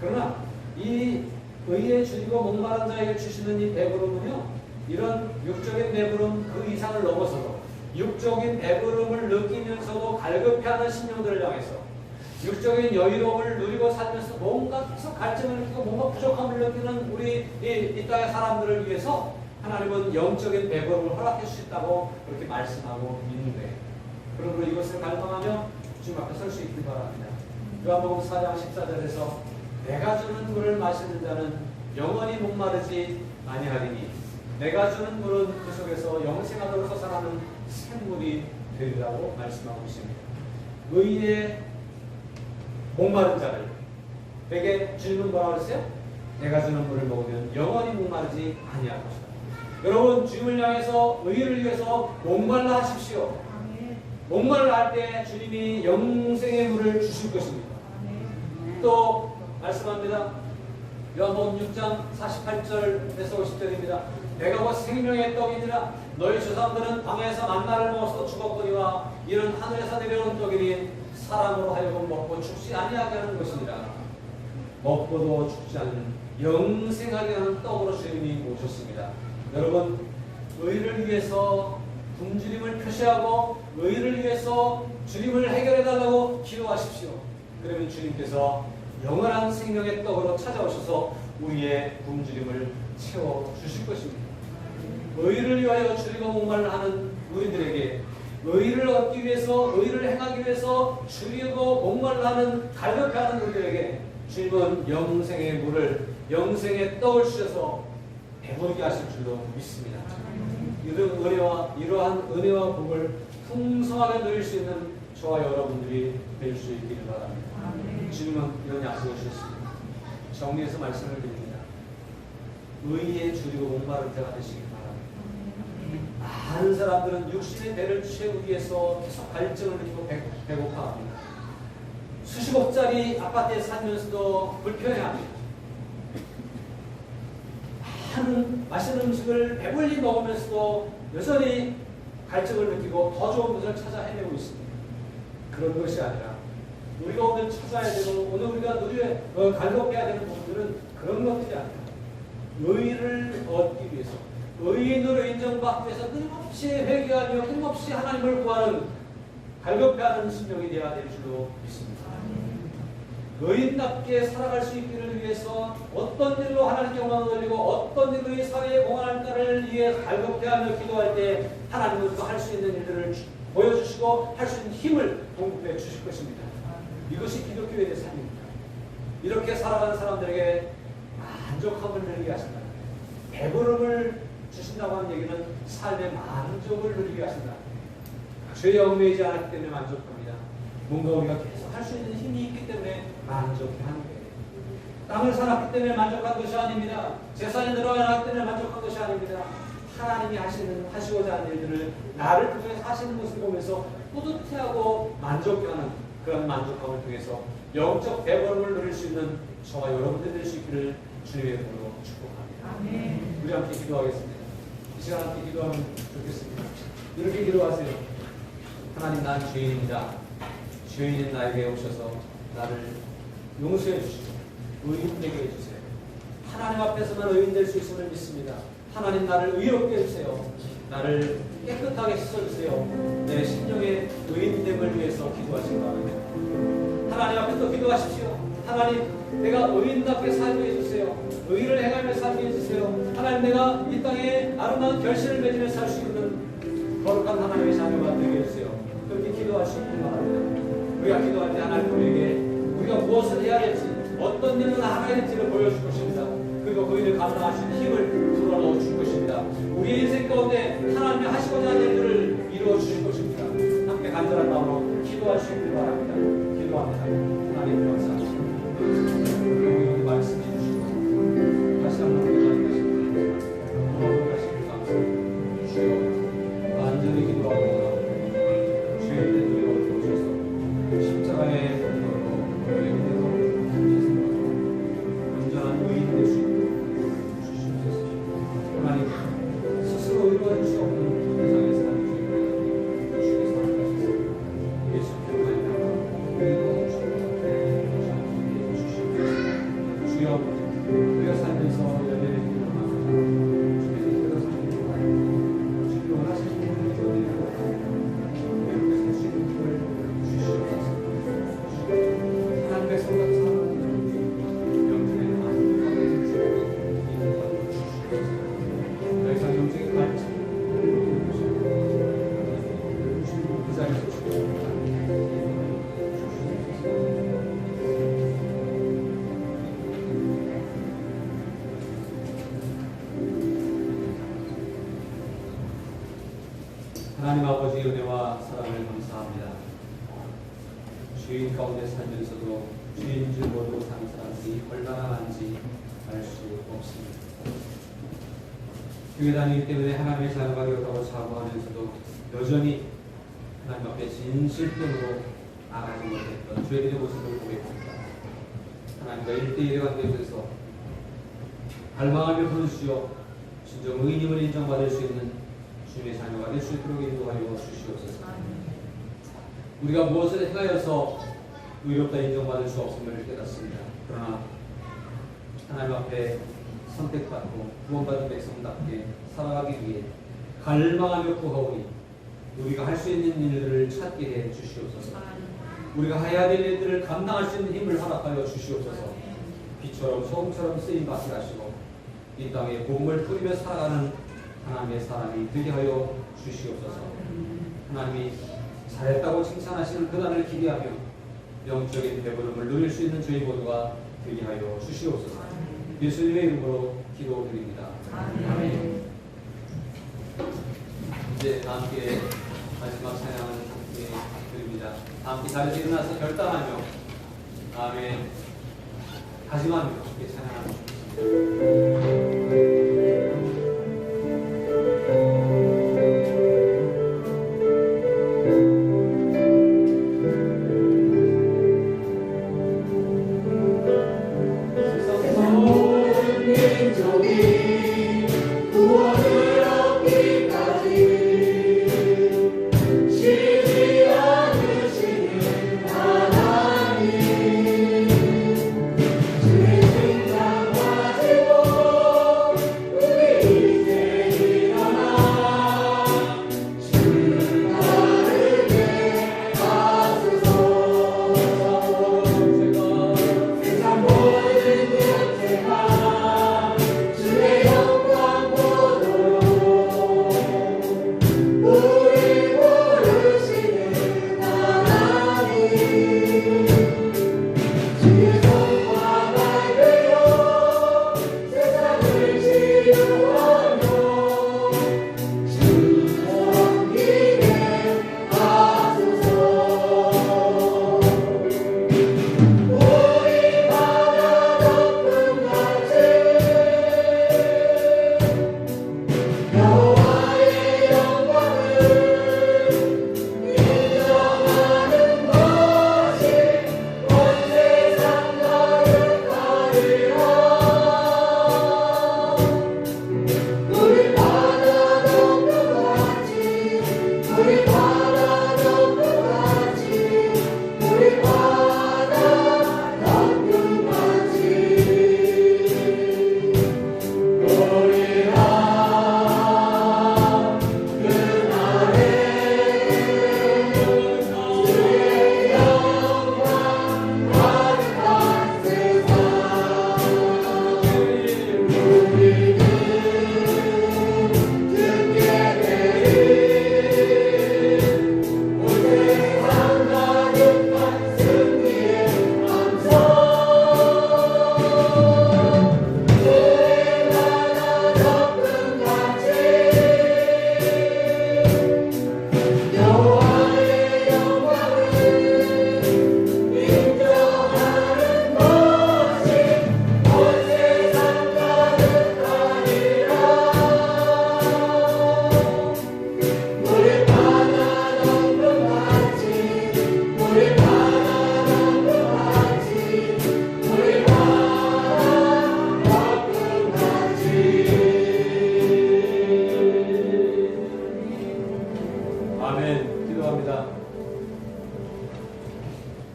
그러나 이 의에 줄이고 목마른 자에게 주시는 이 배부름은요, 이런 육적인 배부름 그 이상을 넘어서서 육적인 배부름을 느끼면서도 갈급해하는 심령들을 향해서 육적인 여유로움을 누리고 살면서 뭔가 계속 갈증을 느끼고 뭔가 부족함을 느끼는 우리 이 땅의 사람들을 위해서 하나님은 영적인 배부름을 허락해 주셨다고 그렇게 말씀하고 있는데, 그러므로 이것을 갈망하며 주님 앞에 설 수 있길 바랍니다. 요한복음 4장 14절에서 내가 주는 물을 마시는 자는 영원히 목마르지 아니하리니 내가 주는 물은 그 속에서 영생하도록 솟아나는 샘물이 되리라고 말씀하고 있습니다. 의의 목마른 자를 내게 주님은 뭐라고 했어요? 내가 주는 물을 먹으면 영원히 목마르지 아니할 것이다. 여러분, 주님을 향해서 의를 위해서 목말라 하십시오. 목말라 할 때 주님이 영생의 물을 주실 것입니다. 또 말씀합니다. 요한복음 6장 48절에서 50절입니다. 내가 곧 생명의 떡이니라. 너희 조상들은 광야에서 만나를 먹어서 죽었거니와 이는 하늘에서 내려온 떡이니 사람으로 하여금 먹고 죽지 아니하게 하는 것이니라. 먹고도 죽지 않는 영생하게 하는 떡으로 주님이 오셨습니다. 여러분, 의를 위해서 굶주림을 표시하고 의를 위해서 주님을 해결해달라고 기도하십시오. 그러면 주님께서 영원한 생명의 떡으로 찾아오셔서 우리의 굶주림을 채워주실 것입니다. 의를 위하여 줄이고 목말라 하는 우리들에게, 의를 얻기 위해서, 의를 행하기 위해서 줄이고 목말라 하는 갈급해하는 우리들에게 주님은 영생의 물을, 영생의 떡을 주셔서 배부르게 하실 줄로 믿습니다. 이러한 은혜와 복을 풍성하게 누릴 수 있는 저와 여러분들이 될 수 있기를 바랍니다. 주님은 이런 약속을 주셨습니다. 정리해서 말씀을 드립니다. 의에 줄이고 목마른 자가 되시기 바랍니다. 많은 사람들은 육신의 배를 채우기 위해서 계속 갈증을 느끼고 배고파합니다. 수십억짜리 아파트에 살면서도 불편해합니다. 많은 맛있는 음식을 배불리 먹으면서도 여전히 갈증을 느끼고 더 좋은 것을 찾아 헤매고 있습니다. 그런 것이 아니라 우리가 오늘 찾아야 되고 오늘 우리가 갈급해야 되는 부분들은 그런 것들이 아니라 의를 얻기 위해서, 의인으로 인정받기 위해서 끊임없이 회개하며 끊임없이 하나님을 구하는 갈급해하는 심령이 되어야 될 줄로 믿습니다. 의인답게 살아갈 수 있기를 위해서 어떤 일로 하나님께 영광을 돌리고 어떤 일로 이 사회에 공헌할까를 위해 갈급해하며 기도할 때 하나님은 또 할 수 있는 일들을 보여주시고 할 수 있는 힘을 공급해 주실 것입니다. 이것이 기독교의 삶입니다. 이렇게 살아가는 사람들에게 만족함을 누리게 하신다. 배부름을 주신다고 하는 얘기는 삶의 만족을 누리게 하신다. 죄에 얽매이지 않았기 때문에 만족합니다. 뭔가 우리가 계속 할 수 있는 힘이 있기 때문에 만족하는 거예요. 땅을 살았기 때문에 만족한 것이 아닙니다. 재산이 늘어나기 때문에 만족한 것이 아닙니다. 하나님이 하시고자 하는 일들을 나를 통해서 하시는 것을 보면서 뿌듯해하고 만족하는 그런 만족감을 통해서 영적 배부름을 누릴 수 있는 저와 여러분들이 될 수 있기를 주님의 이름으로 축복합니다. 우리 함께 기도하겠습니다. 이 시간 함께 기도하면 좋겠습니다. 이렇게 기도하세요. 하나님, 난 죄인입니다. 죄인인 나에게 오셔서 나를 용서해 주시고 의인 되게 해주세요. 하나님 앞에서만 의인 될 수 있음을 믿습니다. 하나님, 나를 의롭게 해주세요. 나를 깨끗하게 씻어주세요. 내 심령의 의인됨을 위해서 기도하시기 바랍니다. 하나님 앞에 또 기도하십시오. 하나님, 내가 의인답게 살게 해주세요. 의를 행하며 살게 해주세요. 하나님, 내가 이 땅에 아름다운 결실을 맺으며 살 수 있는 거룩한 하나님의 자녀가 되게 해주세요. 그렇게 기도하시기 바랍니다. 우리가 기도할 때 하나님 우리에게 우리가 무엇을 해야 될지, 어떤 일을 하나야 될지를 보여줄 것입니다. 그리고 그 일을 감당할 수 있는 힘을 불어넣어 줄 것입니다. 우리의 인생 가운데 하나님이 하시고자 하는 일들을 이루어 주실 것입니다. 함께 간절한 마음으로 기도할 수 있길 바랍니다. 기도합니다. 하나님 감사합니다. 우리 말씀해 주시고 다시 한번 기도하겠습니다. 돌아오시길 감사합니다. 주여, 완전히 기도하고 주의 뜻대로 오셔서 십자가의 공로로 우리의 온전한 의인 되시 주시옵소서. 하나님, 스스로 의로할 수 없는 세상의 삶을 주께서 하셔서 예수 그리스도의 이름으로 기도하옵소서. 하나님 아버지의 은혜와 사랑을 감사합니다. 주인 가운데 살면서도 주인 줄 모르고 사는 사람들이 얼마나 많은지 알 수 없습니다. 교회 다니기 때문에 하나님의 자녀가 되었다고 자부하면서도 여전히 하나님 앞에 진실됨으로 나가지 못했던 죄인의 모습을 고백합니다. 하나님과 1대1의 관계에서 갈망하며 부르시어 진정 의인임을 인정받을 수 있는 주님의 자녀가 될 수 있도록 인도하여 주시옵소서. 우리가 무엇을 행하여서 의롭다 인정받을 수 없음을 깨닫습니다. 그러나 하나님 앞에 선택받고 구원받은 백성답게 살아가기 위해 갈망하며 구하오니 우리가 할 수 있는 일들을 찾게 해 주시옵소서. 우리가 해야 될 일들을 감당할 수 있는 힘을 허락하여 주시옵소서. 비처럼 소금처럼 쓰임받게 하시고 이 땅에 복음을 뿌리며 살아가는 하나님의 사람이 되게 하여 주시옵소서. 하나님이 잘했다고 칭찬하시는 그날을 기대하며 영적인 배부름을 누릴 수 있는 저희 모두가 되게 하여 주시옵소서. 예수님의 이름으로 기도드립니다. 아멘. 이제 함께 마지막 찬양을 함께 드립니다. 함께 자리에서 일어나서 결단하며 아멘 다짐하며 함께 찬양하며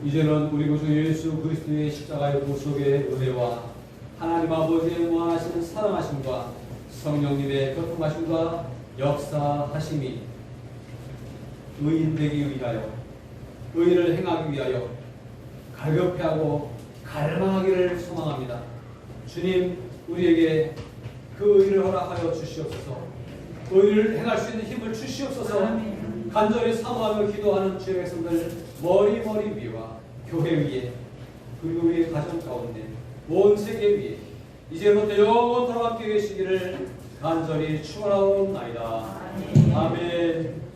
이제는 우리 구주 예수 그리스도의 십자가의 보속의 은혜와 하나님 아버지의 무한하신 사랑하심과 성령님의 교통하심과 역사하심이 의인 되기 위하여 의를 행하기 위하여 갈급해하고 갈망하기를 소망합니다. 주님 우리에게 그 의를 허락하여 주시옵소서. 의를 행할 수 있는 힘을 주시옵소서. 간절히 사모하며 기도하는 주의 백성들 머리 위와 교회 위에 그리고 우리의 가정 가운데 온 세계 위에 이제부터 영원토록 함께 계시기를 간절히 축원하옵나이다. 아멘.